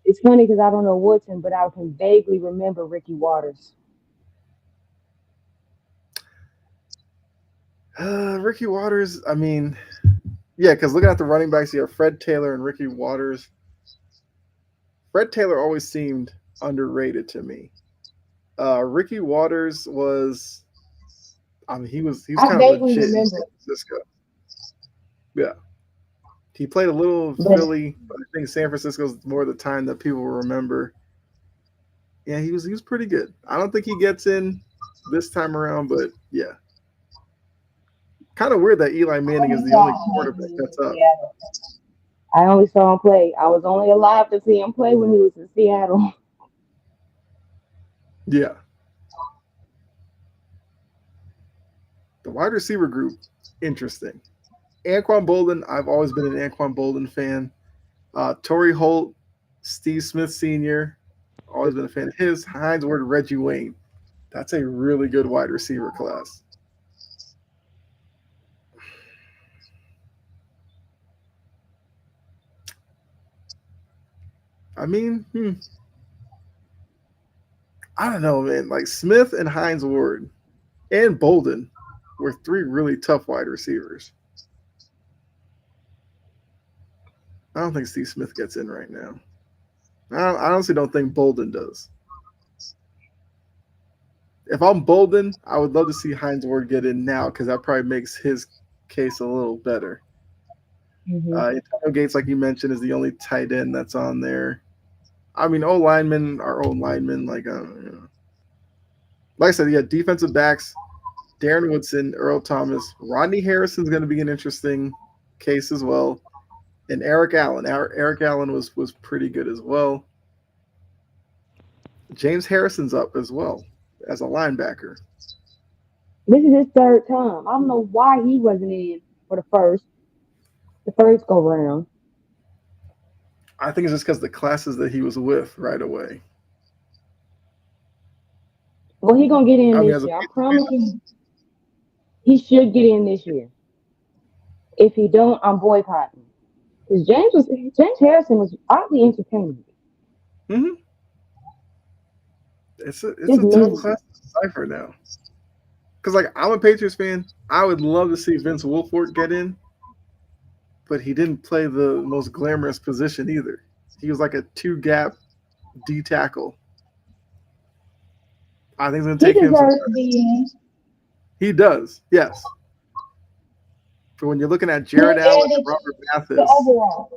it's funny because I don't know Woodson, but I can vaguely remember Ricky Waters. Ricky Waters. I mean, yeah, because looking at the running backs, you have Fred Taylor and Ricky Waters. Fred Taylor always seemed underrated to me. Ricky Waters was, I mean, he was I kind of vaguely legit in remember, San Francisco. Yeah, he played a little but Philly, but I think San Francisco's more the time that people remember. Yeah, he was pretty good. I don't think he gets in this time around, but yeah, kind of weird that Eli I Manning is only the saw only him play when quarterback he was that's in up. Seattle. I only saw him play. I was only alive to see him play when he was in Seattle. Yeah, the wide receiver group, interesting. Anquan Bolden, I've always been an Anquan Bolden fan. Torrey Holt, Steve Smith Sr., always been a fan of his. Hines Ward, Reggie Wayne. That's a really good wide receiver class. I mean, I don't know, man. Like Smith and Hines Ward and Bolden were three really tough wide receivers. I don't think Steve Smith gets in right now. I honestly don't think Bolden does. If I'm Bolden, I would love to see Hines Ward get in now because that probably makes his case a little better. Hmm. Antonio Gates, like you mentioned, is the only tight end that's on there. I mean, O linemen are O linemen. Like I said, yeah, defensive backs, Darren Woodson, Earl Thomas, Rodney Harrison's going to be an interesting case as well, and Eric Allen. Eric Allen was pretty good as well. James Harrison's up as well as a linebacker. This is his third time. I don't know why he wasn't in for the first go round. I think it's just because the classes that he was with right away. Well, he gonna get in I mean, this as a year. I Patriots fan, promise you, he should get in this year. If he don't, I'm boycotting. Because James Harrison was oddly entertaining. mm-hmm, it's Just a tough me. class to decipher now. Because like I'm a Patriots fan, I would love to see Vince Wilfork get in, but he didn't play the most glamorous position either. He was like a two gap D tackle. I think it's gonna He take him some deserves to time. be in. He does, yes. But when you're looking at Yeah, Jared Allen and the, Robert the Mathis, overall.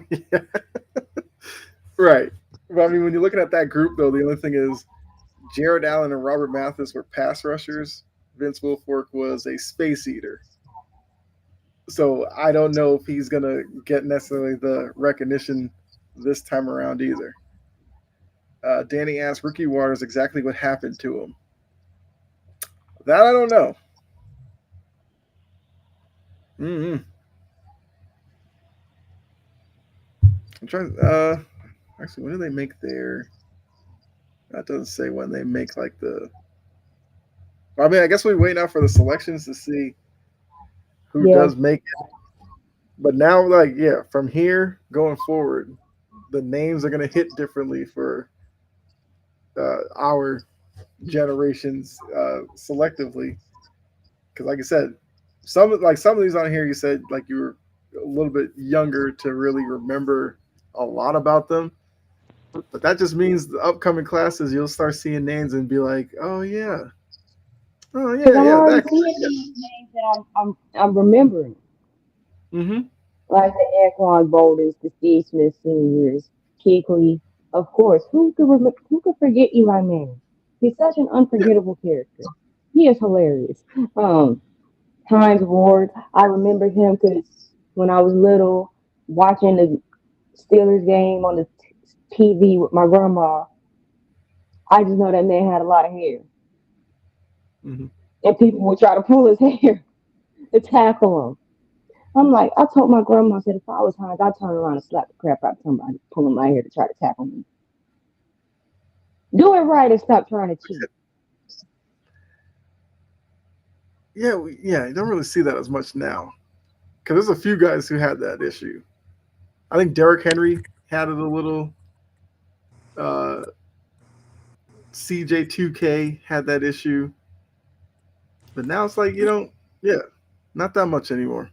yeah, right. But I mean, when you're looking at that group, though, the only thing is Jared Allen and Robert Mathis were pass rushers. Vince Wilfork was a space eater. So I don't know if he's gonna get necessarily the recognition this time around either. Danny asked Rookie Waters exactly what happened to him. That I don't know. Mm-hmm. I'm trying. Actually, when do they make their? That doesn't say when they make like the. I mean, I guess we wait now for the selections to see who Yeah. does make it. But now, like, yeah, from here going forward, the names are gonna hit differently for our generations selectively. Because, like I said, some of these on here, you said like you were a little bit younger to really remember a lot about them. But that just means the upcoming classes, you'll start seeing names and be like, oh Because yeah, I'm yeah, already that. seeing these names that I'm remembering. Mm-hmm. Like the Anquan Boulders, the Steve Smith seniors, Keekly. Of course, who could forget Eli Manning? He's such an Yeah. unforgettable character. He is hilarious. Um, Hines Ward, I remember him because when I was little, watching the Steelers game on the TV with my grandma, I just know that man had a lot of hair, Mm-hmm. and people would try to pull his hair to tackle him. I'm like, I told my grandma, I said, if I was Hines, I'd turn around and slap the crap out of somebody pulling my hair to try to tackle me. Do it right and stop trying to cheat. Yeah, yeah. You don't really see that as much now because there's a few guys who had that issue. I think Derrick Henry had it a little. Uh, CJ2K had that issue, but now it's like you don't. Yeah, not that much anymore.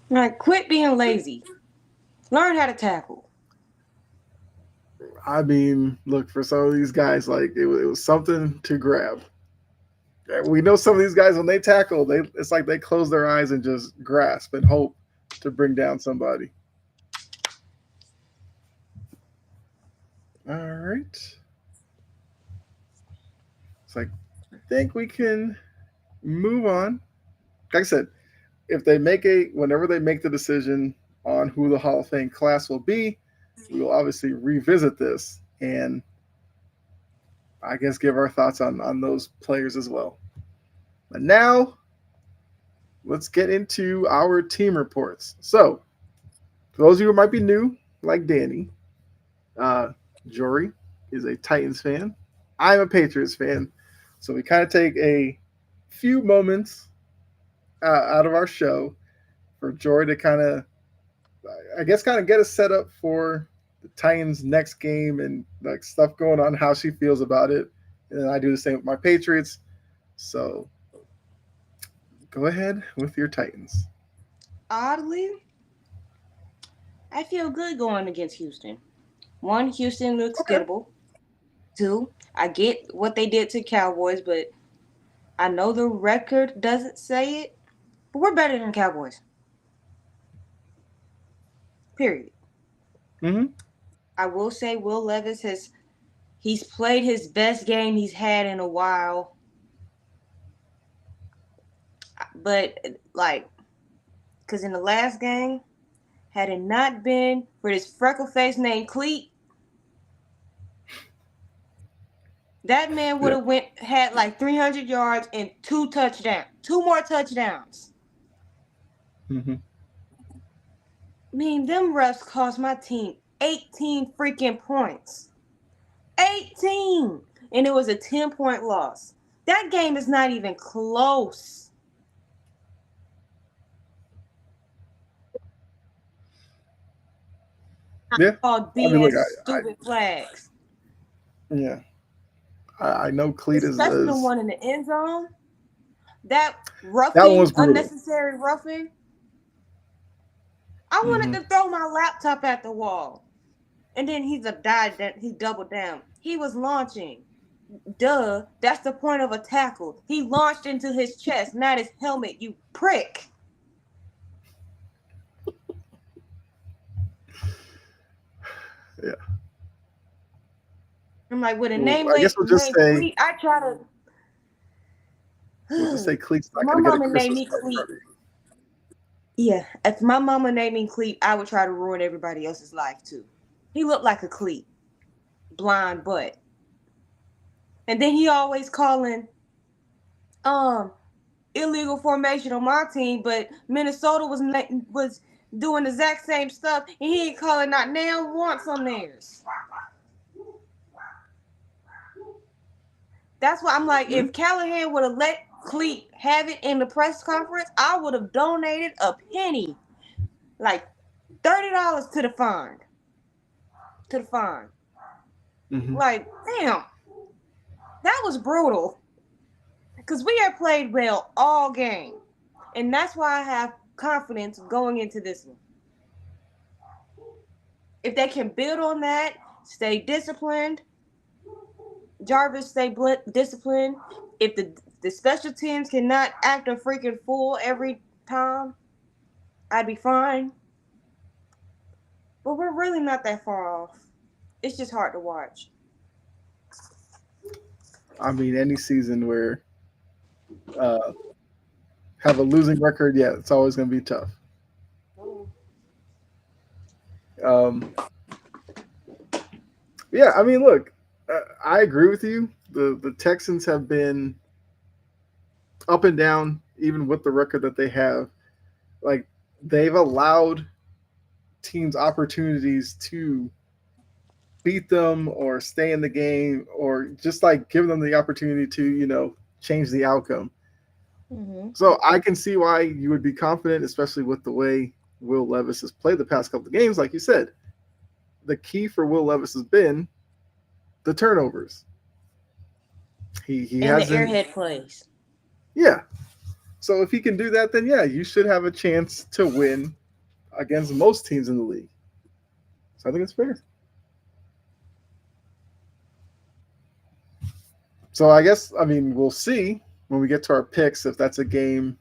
Like, quit being lazy. Learn how to tackle. I mean, look for some of these guys, like it was something to grab. We know some of these guys when they tackle, it's like they close their eyes and just grasp and hope to bring down somebody. All right, it's like I think we can move on. Like I said, if they make whenever they make the decision on who the Hall of Fame class will be, we will obviously revisit this and I guess give our thoughts on those players as well. But now let's get into our team reports. So, for those of you who might be new, like Danny, uh, Jory is a Titans fan. I'm a Patriots fan. So we kind of take a few moments out of our show for Jory to kind of, I guess, kind of get us set up for the Titans' next game and like stuff going on, how she feels about it. And then I do the same with my Patriots. So go ahead with your Titans. Oddly, I feel good going against Houston. One, Houston looks Okay. gettable. Two, I get what they did to Cowboys, but I know the record doesn't say it. But we're better than Cowboys. Period. Mm-hmm. I will say Will Levis he's played his best game he's had in a while. But like, cause in the last game, had it not been for this freckle face named Cleat, that man would Yeah. have went had like 300 yards and two more touchdowns. Mm-hmm. I mean, them refs cost my team 18 freaking points. 18! And it was a 10-point loss. That game is not even close. Yeah. Called I mean, look, BS stupid flags. yeah, I know Cleat Especially the is one in the end zone. That that one roughing, was brutal. unnecessary roughing. I Mm-hmm. wanted to throw my laptop at the wall. And then he doubled down. He was launching. Duh, that's the point of a tackle. He launched into his chest, not his helmet, you prick. Yeah. I'm like, with a Well, I guess we'll just named say Cleat, I try to. Cleet's not My going to get a mama named Christmas me card Cleat. party. Yeah, if my mama named me Cleat, I would try to ruin everybody else's life too. He looked like a Cleat, blind butt. And then he always calling um illegal formation on my team, but Minnesota was doing the exact same stuff, and he ain't calling not now once on theirs. That's why I'm like, Yeah. if Callahan would have let Cleat have it in the press conference, I would have donated a penny, like $30 to the fund. To the fund. Mm-hmm. Like, damn, that was brutal. Because we have played well all game. And that's why I have confidence going into this one. If they can build on that, stay disciplined, Jarvis stay disciplined. If the special teams cannot act a freaking fool every time, I'd be fine. But we're really not that far off. It's just hard to watch. I mean, any season where uh, have a losing record, yeah, it's always going to be tough. Um, yeah, I mean, look, I agree with you. The Texans have been up and down, even with the record that they have. Like they've allowed teams opportunities to beat them or stay in the game or just like give them the opportunity to, change the outcome. Mm-hmm. So I can see why you would be confident, especially with the way Will Levis has played the past couple of games. Like you said, the key for Will Levis has been the turnovers. He And the hasn't, airhead plays. yeah. So if he can do that, then yeah, you should have a chance to win against most teams in the league. So I think it's fair. So I guess, I mean, we'll see when we get to our picks if that's a game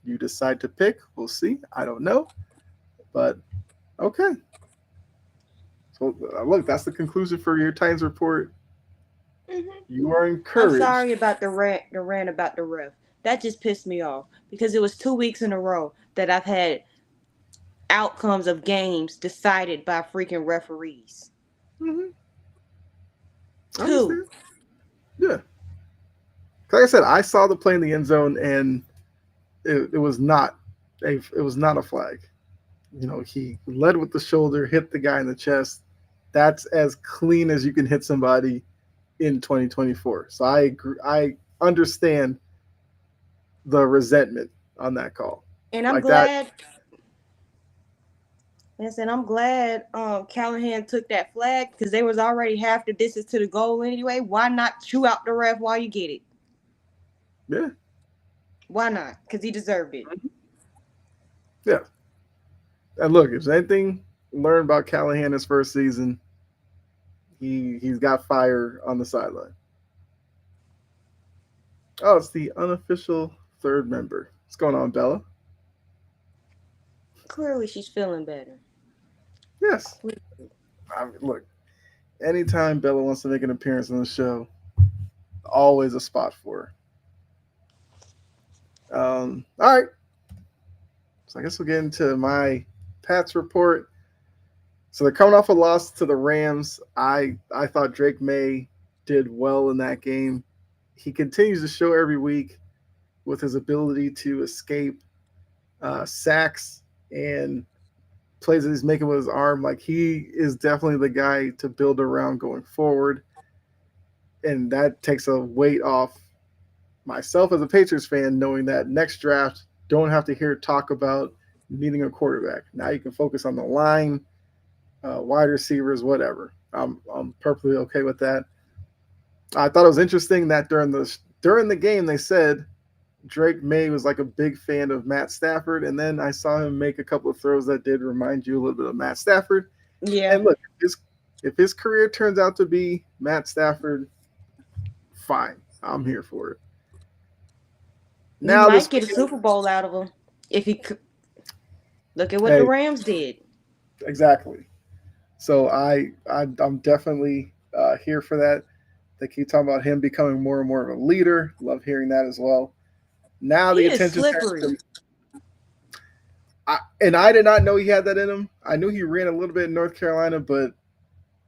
you decide to pick. We'll see. I don't know. But okay. So look, that's the conclusion for your Titans report. Mm-hmm. You are I'm encouraged. sorry about the rant about the ref. That just pissed me off because it was 2 weeks in a row that I've had outcomes of games decided by freaking referees. Mm-hmm. I Two. understand. Yeah. Like I said, I saw the play in the end zone, and it was not a flag. He led with the shoulder, hit the guy in the chest. That's as clean as you can hit somebody in 2024. So I agree. I understand the resentment on that call. And I'm Like that. glad. Yes, and I'm glad Callahan took that flag because they was already half the distance to the goal anyway. Why not chew out the ref while you get it? Yeah. Why not? Because he deserved it. Yeah. And look, if there's anything learned about Callahan his first season, he's got fire on the sideline. Oh, it's the unofficial third member. What's going on, Bella? Clearly, she's feeling better. Yes. I mean, look, anytime Bella wants to make an appearance on the show, always a spot for her. All right. So I guess we'll get into my Pats report. So they're coming off a loss to the Rams. I thought Drake May did well in that game. He continues to show every week with his ability to escape sacks and plays that he's making with his arm. Like he is definitely the guy to build around going forward. And that takes a weight off myself as a Patriots fan, knowing that next draft, don't have to hear talk about needing a quarterback. Now you can focus on the line, wide receivers, whatever. I'm perfectly okay with that. I thought it was interesting that during the game they said Drake May was like a big fan of Matt Stafford, and then I saw him make a couple of throws that did remind you a little bit of Matt Stafford. Yeah. And look, if his career turns out to be Matt Stafford, fine. I'm here for it. You Now might this get a weekend, Super Bowl out of him if he could. Look at what the hey, Rams did. exactly. So I'm definitely here for that. They keep talking about him becoming more and more of a leader. Love hearing that as well. Now He the is attention slippery. and I did not know he had that in him. I knew he ran a little bit in North Carolina, but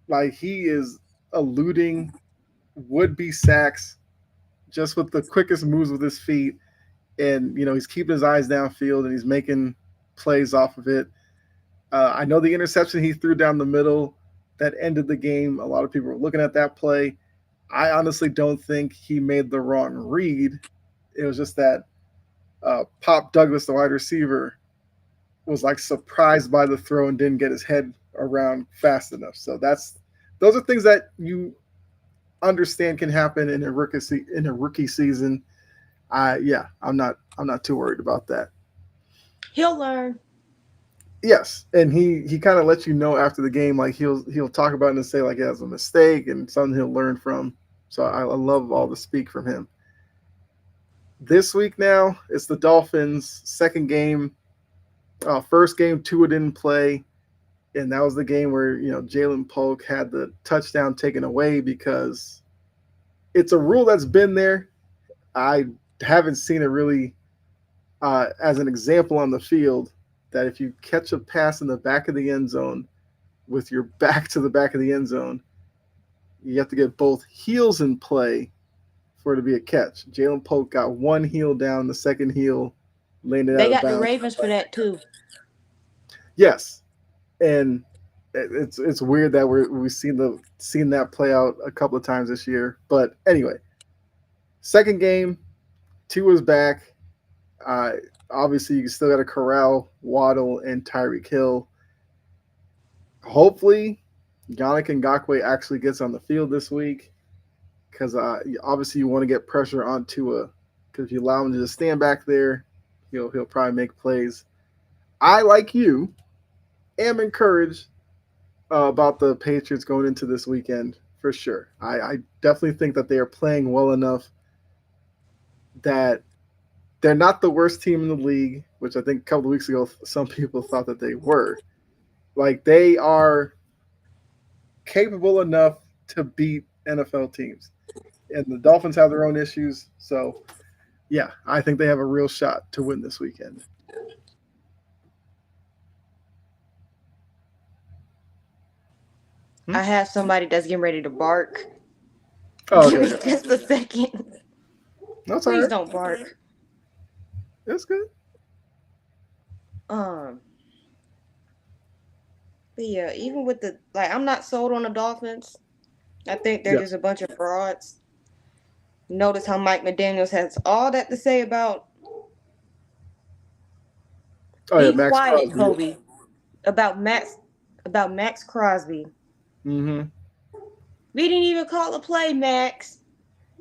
like he is eluding would be sacks just with the quickest moves with his feet, and he's keeping his eyes downfield and he's making plays off of it. I know the interception he threw down the middle that ended the game. A lot of people were looking at that play. I honestly don't think he made the wrong read. It was just that Pop Douglas, the wide receiver, was like surprised by the throw and didn't get his head around fast enough. So those are things that you understand can happen in a rookie season. I'm not too worried about that. He'll learn. Yes, and he kind of lets you know after the game, like he'll talk about it and say like it was a mistake and something he'll learn from. So I love all the speak from him. This week now it's the Dolphins' second game. First game Tua didn't play, and that was the game where Jalen Polk had the touchdown taken away because it's a rule that's been there. I haven't seen it really as an example on the field that if you catch a pass in the back of the end zone with your back to the back of the end zone, you have to get both heels in play for it to be a catch. Jalen Polk got one heel down, the second heel landed They out of got the bounds. Ravens for that too. Yes, and it's weird that we've seen that play out a couple of times this year. But anyway, second game, Tua's back. Uh, Obviously, you still got to corral Waddle and Tyreek Hill. Hopefully, Yannick Ngakoue actually gets on the field this week because obviously you want to get pressure on Tua because if you allow him to just stand back there, he'll probably make plays. I, like you, am encouraged about the Patriots going into this weekend for sure. I definitely think that they are playing well enough that they're not the worst team in the league, which I think a couple of weeks ago some people thought that they were. Like they are capable enough to beat NFL teams. And the Dolphins have their own issues. So, yeah, I think they have a real shot to win this weekend. I have somebody that's getting ready to bark. Oh, Give me okay. just a second. That's all Please right. don't bark. That's good. Um, but yeah, even with I'm not sold on the Dolphins. I think they're Yeah. just a bunch of frauds. Notice how Mike McDaniels has all that to say about Oh, yeah, be Max quiet, Crosby. Kobe. About Max Crosby. Mm-hmm. We didn't even call a play, Max,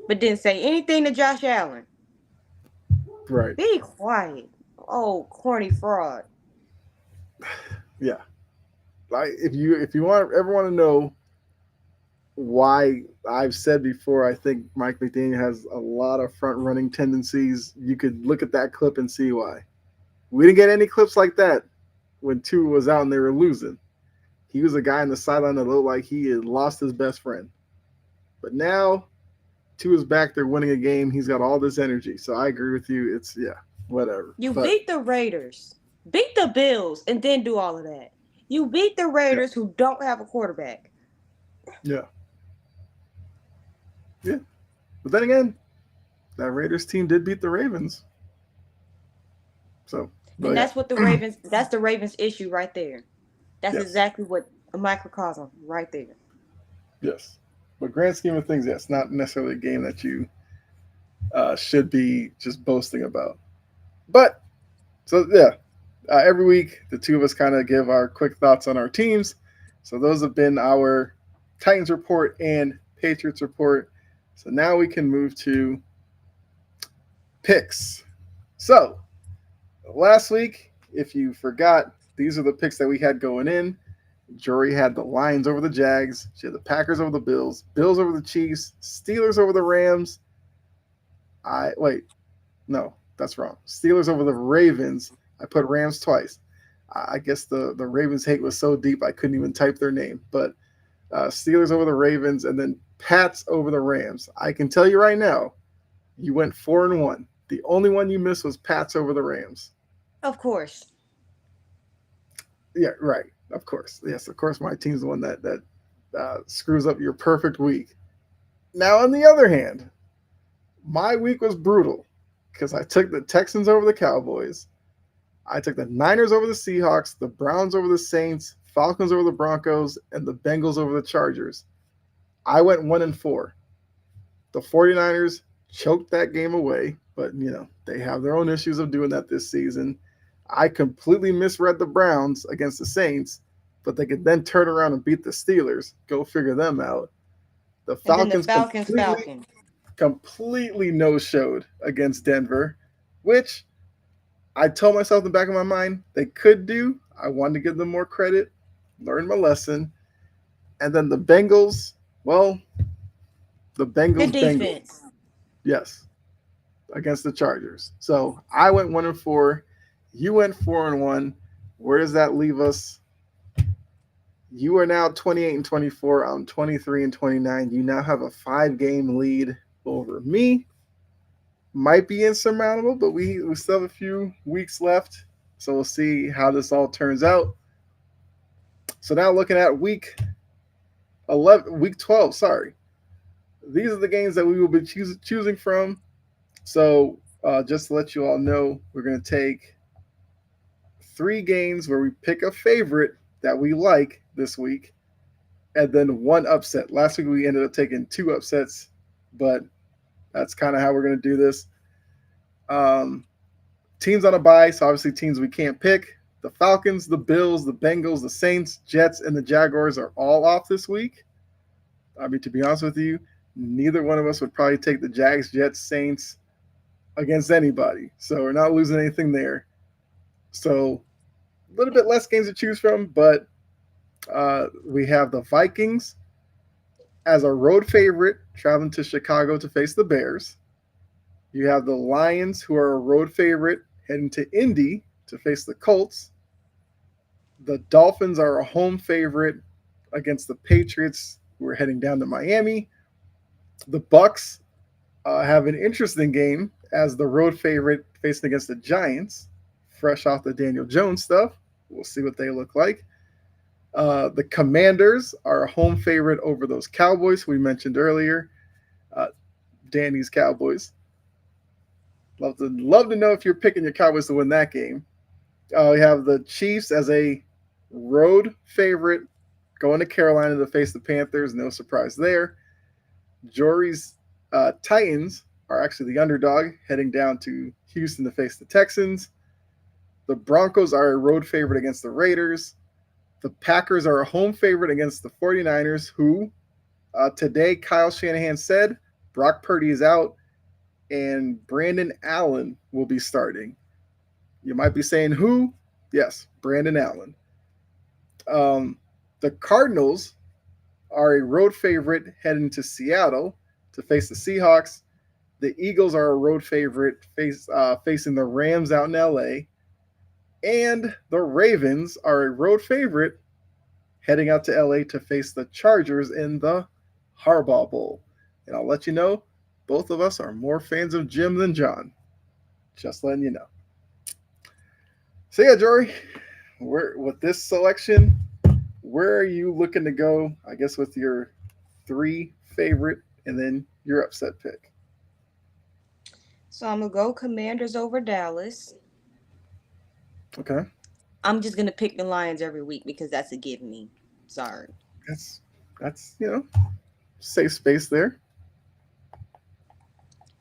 but didn't say anything to Josh Allen. Right. Be quiet. Oh, corny fraud. Yeah. Like if you want to know why I've said before, I think Mike McDaniel has a lot of front running tendencies. You could look at that clip and see why. We didn't get any clips like that when Tua was out and they were losing. He was a guy on the sideline that looked like he had lost his best friend. But now Tua's back, they're winning a game. He's got all this energy. So I agree with you. It's whatever. You But beat the Raiders, beat the Bills, and then do all of that. You beat the yeah, Raiders who don't have a quarterback. yeah, yeah. But then again, that Raiders team did beat the Ravens. So, but And yeah, that's the Ravens issue right there. That's yes, exactly what a microcosm right there. yes. But grand scheme of things, yes, not necessarily a game that you should be just boasting about. But so yeah, every week the two of us kind of give our quick thoughts on our teams. So those have been our Titans report and Patriots report. So now we can move to picks. So last week, if you forgot, these are the picks that we had going in. Jory had the Lions over the Jags. She had the Packers over the Bills. Bills over the Chiefs. Steelers over the Rams. I wait, no, that's wrong. Steelers over the Ravens. I put Rams twice. I guess the Ravens hate was so deep I couldn't even type their name. But Steelers over the Ravens, and then Pats over the Rams. I can tell you right now, you went 4-1. The only one you missed was Pats over the Rams. Of course. Yeah, right. Of course. Yes, of course. My team's the one that screws up your perfect week. Now, on the other hand, my week was brutal because I took the Texans over the Cowboys. I took the Niners over the Seahawks, the Browns over the Saints, Falcons over the Broncos, and the Bengals over the Chargers. I went 1-4. The 49ers choked that game away, but they have their own issues of doing that this season. I completely misread the Browns against the Saints, but they could then turn around and beat the Steelers. Go figure them out. The And then the Falcons Falcons, completely no-showed against Denver, which I told myself in the back of my mind they could do. I wanted to give them more credit, learn my lesson. And then the Bengals, well, the the Bengals. defense. Yes, against the Chargers. So I went 1-4. You went 4-1. Where does that leave us? You are now 28-24. I'm 23-29. You now have a 5-game lead over me. Might be insurmountable, but we still have a few weeks left. So we'll see how this all turns out. So now looking at week 12, sorry. These are the games that we will be choosing from. So just to let you all know, we're going to take 3 games where we pick a favorite that we like this week, and then 1 upset. Last week we ended up taking 2 upsets, but that's kind of how we're going to do this. Teams on a bye, so obviously teams we can't pick. The Falcons, the Bills, the Bengals, the Saints, Jets, and the Jaguars are all off this week. I mean, to be honest with you, neither one of us would probably take the Jags, Jets, Saints against anybody. So we're not losing anything there. So a little bit less games to choose from, but we have the Vikings as a road favorite traveling to Chicago to face the Bears. You have the Lions, who are a road favorite, heading to Indy to face the Colts. The Dolphins are a home favorite against the Patriots, who are heading down to Miami. The Bucks have an interesting game as the road favorite facing against the Giants, fresh off the Daniel Jones stuff. We'll see what they look like. The Commanders are a home favorite over those Cowboys we mentioned earlier. Danny's Cowboys. Love to know if you're picking your Cowboys to win that game. We have the Chiefs as a road favorite going to Carolina to face the Panthers. No surprise there. Jory's Titans are actually the underdog, heading down to Houston to face the Texans. The Broncos are a road favorite against the Raiders. The Packers are a home favorite against the 49ers, who today Kyle Shanahan said Brock Purdy is out and Brandon Allen will be starting. You might be saying who? Yes, Brandon Allen. The Cardinals are a road favorite heading to Seattle to face the Seahawks. The Eagles are a road favorite facing the Rams out in LA. And the Ravens are a road favorite heading out to LA to face the Chargers in the Harbaugh Bowl. And I'll let you know, both of us are more fans of Jim than John. Just letting you know. So yeah, Jory, with this selection, where are you looking to go, I guess, with your 3 favorite and then your upset pick? So I'm going to go Commanders over Dallas. Okay. I'm just going to pick the Lions every week because that's a give me. Sorry. That's safe space there.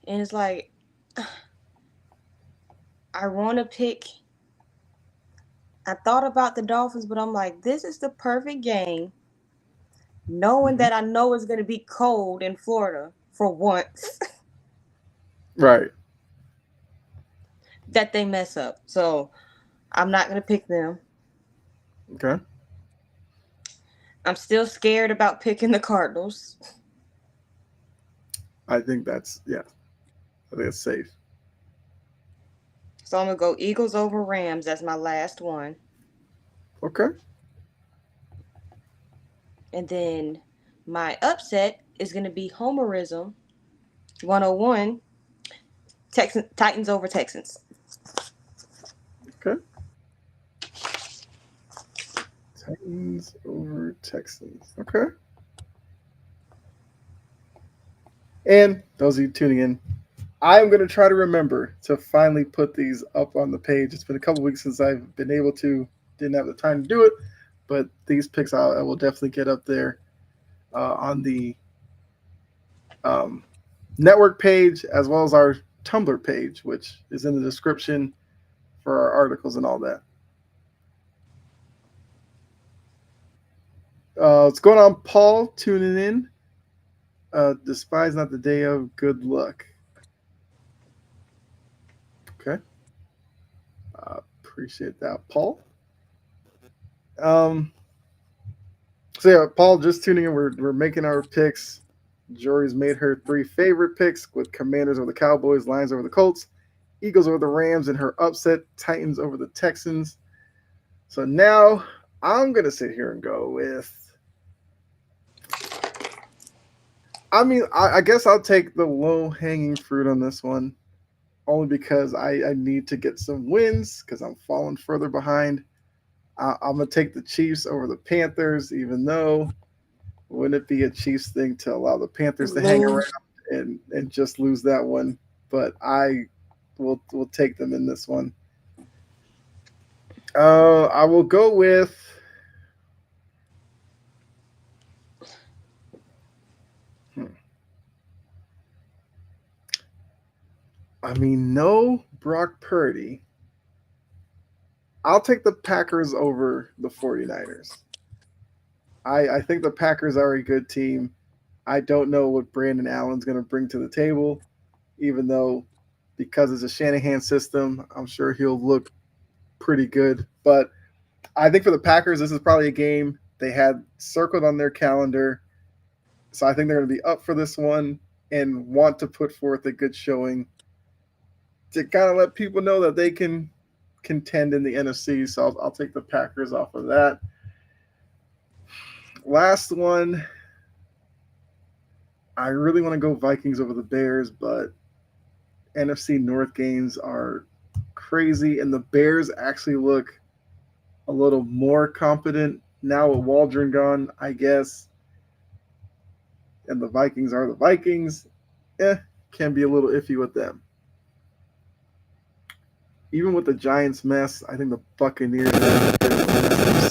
And it's like, I want to pick. I thought about the Dolphins, but I'm like, this is the perfect game. Knowing that I know it's going to be cold in Florida for once. Right. That they mess up. So I'm not going to pick them. Okay. I'm still scared about picking the Cardinals. I think that's yeah. I think it's safe. So I'm gonna go Eagles over Rams as my last one. Okay. And then my upset is gonna be Homerism 101, Titans over Texans. Okay. Titans over Texans. Okay. And those of you tuning in, I'm going to try to remember to finally put these up on the page. It's been a couple weeks since I've been able to, didn't have the time to do it, but these picks I will definitely get up there on the um, network page as well as our Tumblr page, which is in the description for our articles and all that. What's going on, Paul? Tuning in. Despise not the day of good luck. Okay. Appreciate that, Paul. Um, so yeah, Paul, just tuning in. We're making our picks. Jory's made her three favorite picks with Commanders over the Cowboys, Lions over the Colts, Eagles over the Rams, and her upset Titans over the Texans. So now I'm gonna sit here and go with. I mean, I guess I'll take the low hanging fruit on this one, only because I need to get some wins because I'm falling further behind. I'm gonna take the Chiefs over the Panthers, even though wouldn't it be a Chiefs thing to allow the Panthers to hang around Lose. and just lose that one? But I will take them in this one. I will go with. Hmm, I mean, no Brock Purdy. I'll take the Packers over the 49ers. I think the Packers are a good team. I don't know what Brandon Allen's going to bring to the table, even though because it's a Shanahan system, I'm sure he'll look pretty good. But I think for the Packers, this is probably a game they had circled on their calendar. So I think they're going to be up for this one and want to put forth a good showing to kind of let people know that they can contend in the NFC. So I'll take the Packers off of that. Last one, I really want to go Vikings over the Bears, but NFC North games are crazy, and the Bears actually look a little more competent now with Waldron gone, I guess. And the Vikings are the Vikings. Can be a little iffy with them. Even with the Giants mess, I think the Buccaneers are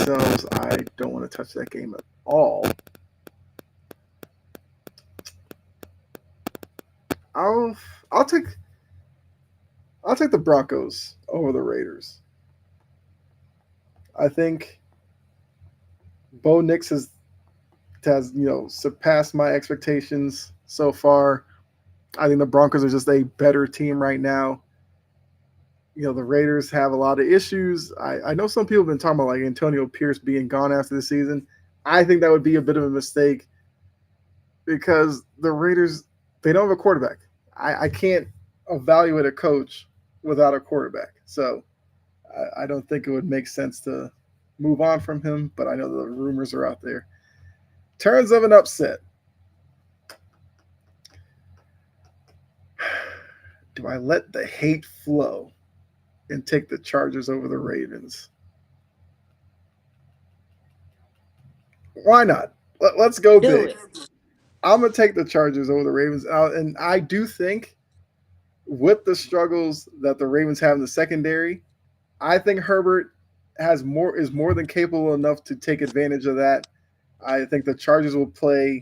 themselves. I don't want to touch that game at all. I'll I'll take I'll take the Broncos over the Raiders. I think Bo Nix has surpassed my expectations so far. I think the Broncos are just a better team right now. The Raiders have a lot of issues. I know some people have been talking about like Antonio Pierce being gone after the season. I think that would be a bit of a mistake because the Raiders, they don't have a quarterback. I can't evaluate a coach without a quarterback. So I don't think it would make sense to move on from him, but I know the rumors are out there. Turns of an upset. Do I let the hate flow and take the Chargers over the Ravens? Why not? Let's go Do big. it. I'm going to take the Chargers over the Ravens. And I do think with the struggles that the Ravens have in the secondary, I think Herbert is more than capable enough to take advantage of that. I think the Chargers will play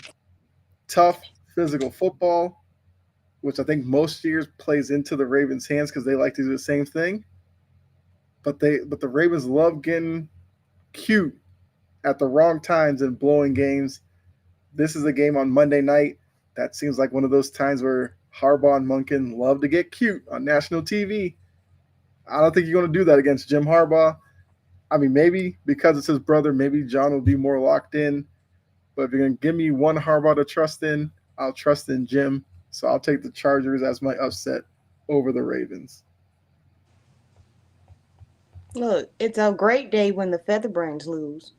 tough, physical football, which I think most years plays into the Ravens' hands because they like to do the same thing. But the Ravens love getting cute at the wrong times and blowing games. This is a game on Monday night. That seems like one of those times where Harbaugh and Munkin love to get cute on national TV. I don't think you're going to do that against Jim Harbaugh. I mean, maybe because it's his brother, maybe John will be more locked in. But if you're gonna give me one Harbaugh to trust in, I'll trust in Jim. So I'll take the Chargers as my upset over the Ravens. Look, it's a great day when the Featherbrains lose.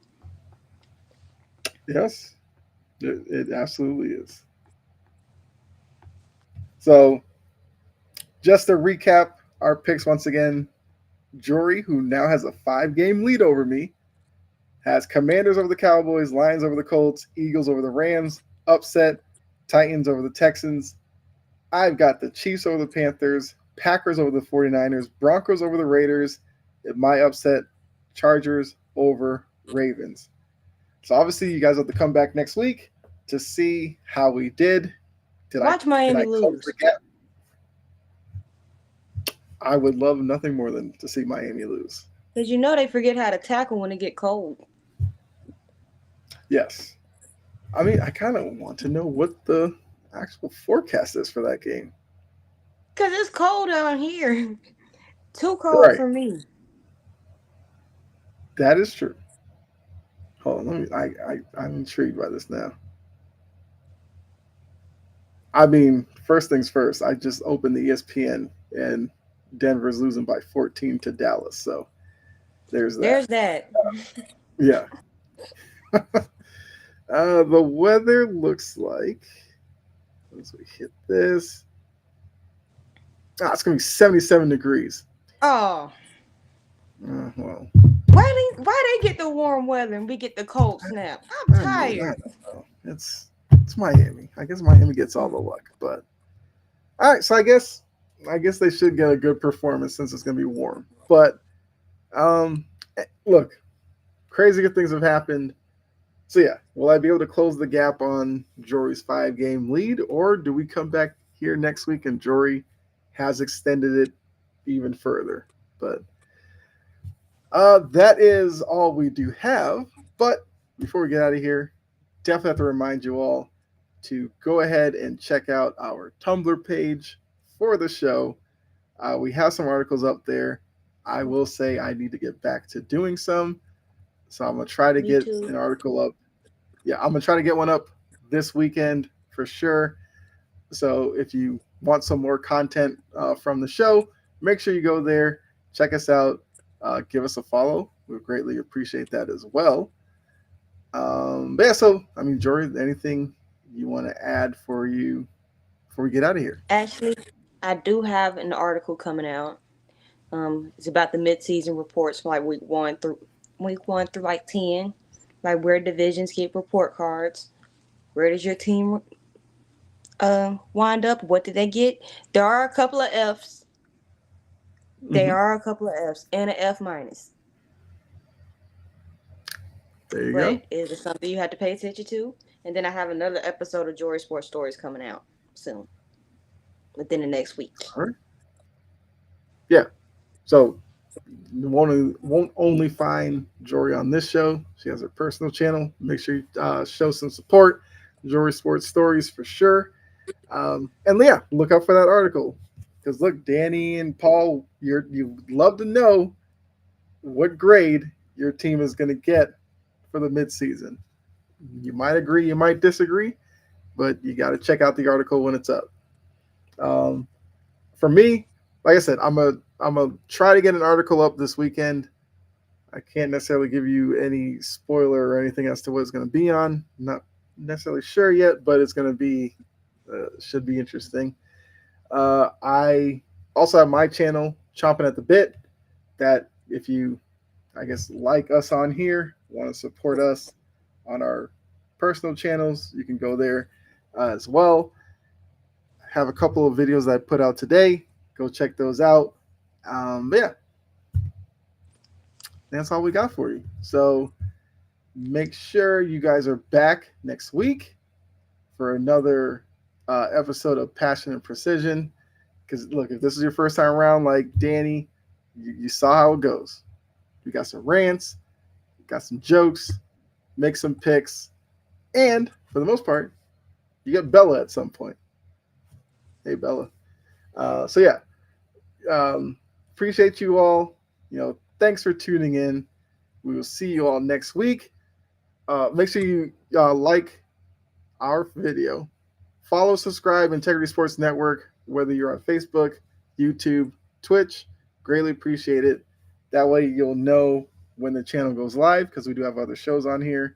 Yes, it absolutely is. So just to recap our picks once again, Jory, who now has a 5-game lead over me, has Commanders over the Cowboys, Lions over the Colts, Eagles over the Rams, upset, Titans over the Texans. I've got the Chiefs over the Panthers, Packers over the 49ers, Broncos over the Raiders, and my upset, Chargers over Ravens. So obviously you guys have to come back next week to see how we did. Watch Did Miami I close the lose. gap? I would love nothing more than to see Miami lose. Because you know they forget how to tackle when it get cold. Yes. I mean, I kind of want to know what the actual forecast is for that game. Because it's cold down here. Too cold Right. for me. That is true. Hold on, let me. I'm intrigued by this now. I mean, first things first. I just opened the ESPN and Denver's losing by 14 to Dallas. So there's that. There's that. Yeah. The weather looks like as we hit this. It's gonna be 77 degrees. Oh. Well, Why they get the warm weather and we get the cold snap? I'm I mean, I tired. don't know. It's Miami. I guess Miami gets all the luck, but all right. So I guess they should get a good performance since it's gonna be warm. But look, crazy good things have happened. So yeah, will I be able to close the gap on Jory's 5-game lead, or do we come back here next week and Jory has extended it even further? But that is all we do have. But before we get out of here, definitely have to remind you all to go ahead and check out our Tumblr page for the show. We have some articles up there. I will say I need to get back to doing some. So I'm going to try to Me get too. an article up. Yeah, I'm going to try to get one up this weekend for sure. So if you want some more content from the show, make sure you go there, check us out, give us a follow. We would greatly appreciate that as well. But yeah, so I mean, Jory, anything you want to add before we get out of here? Actually, I do have an article coming out. It's about the mid-season reports from like week 1 through like 10, like where divisions get report cards. Where does your team wind up? What did they get? There are a couple of Fs. There Mm-hmm. are a couple of Fs and an F minus. There you go. But it is something you have to pay attention to. And then I have another episode of Jory Sports Stories coming out soon, within the next week. All right. Yeah. So you won't only find Jory on this show. She has her personal channel. Make sure you show some support. Jory Sports Stories for sure. And yeah, look out for that article because look, Danny and Paul, you love to know what grade your team is going to get for the midseason. You might agree, you might disagree, but you got to check out the article when it's up. Um, for me, like I said, I'm a try to get an article up this weekend. I can't necessarily give you any spoiler or anything as to what it's going to be on. Not necessarily sure yet, but it's going to be should be interesting. I also have my channel, Chomping at the Bit, that if you, I guess, like us on here, want to support us on our personal channels, you can go there as well. Have a couple of videos that I put out today. Go check those out. But yeah, that's all we got for you. So make sure you guys are back next week for another episode of Passion and Precision. Because look, if this is your first time around, like Danny, you saw how it goes. We got some rants, got some jokes, make some picks, and for the most part, you get Bella at some point. Hey, Bella. So yeah, appreciate you all. Thanks for tuning in. We will see you all next week. Make sure you like our video, follow, subscribe, Integrity Sports Network, whether you're on Facebook, YouTube, Twitch. Greatly appreciate it. That way you'll know when the channel goes live because we do have other shows on here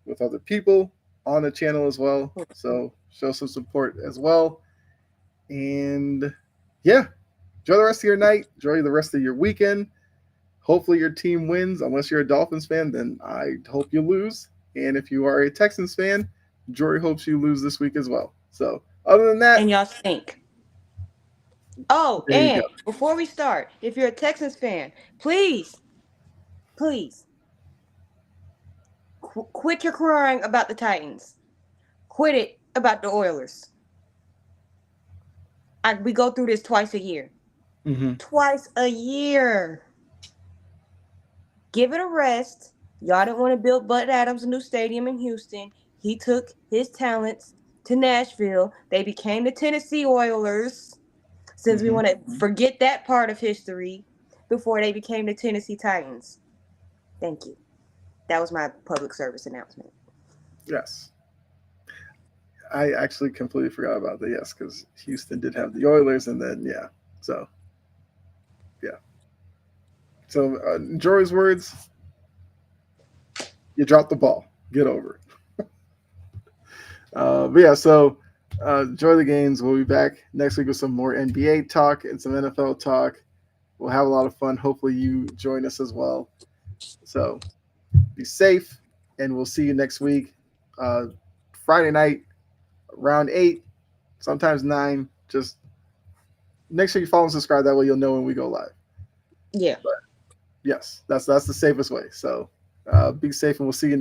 with other people on the channel as well. So show some support as well. And yeah, enjoy the rest of your night. Enjoy the rest of your weekend. Hopefully your team wins. Unless you're a Dolphins fan, then I hope you lose. And if you are a Texans fan, Jory hopes you lose this week as well. So other than that, And y'all stink. Oh, there you go. and before we start, if you're a Texans fan, please, please quit your crying about the Titans. Quit it about the Oilers. We go through this twice a year. Mm-hmm. Twice a year. Give it a rest. Y'all didn't want to build Bud Adams a new stadium in Houston. He took his talents to Nashville. They became the Tennessee Oilers. Since we want to forget that part of history before they became the Tennessee Titans. Thank you. That was my public service announcement. Yes. I actually completely forgot about the yes because Houston did have the Oilers, and then yeah. So Jory's words: you dropped the ball. Get over it. But yeah, so enjoy the games. We'll be back next week with some more NBA talk and some NFL talk. We'll have a lot of fun. Hopefully, you join us as well. So be safe, and we'll see you next week. Friday night, around 8, sometimes 9. Just make sure you follow and subscribe. That way you'll know when we go live. Yeah. But yes, that's the safest way. So be safe, and we'll see you next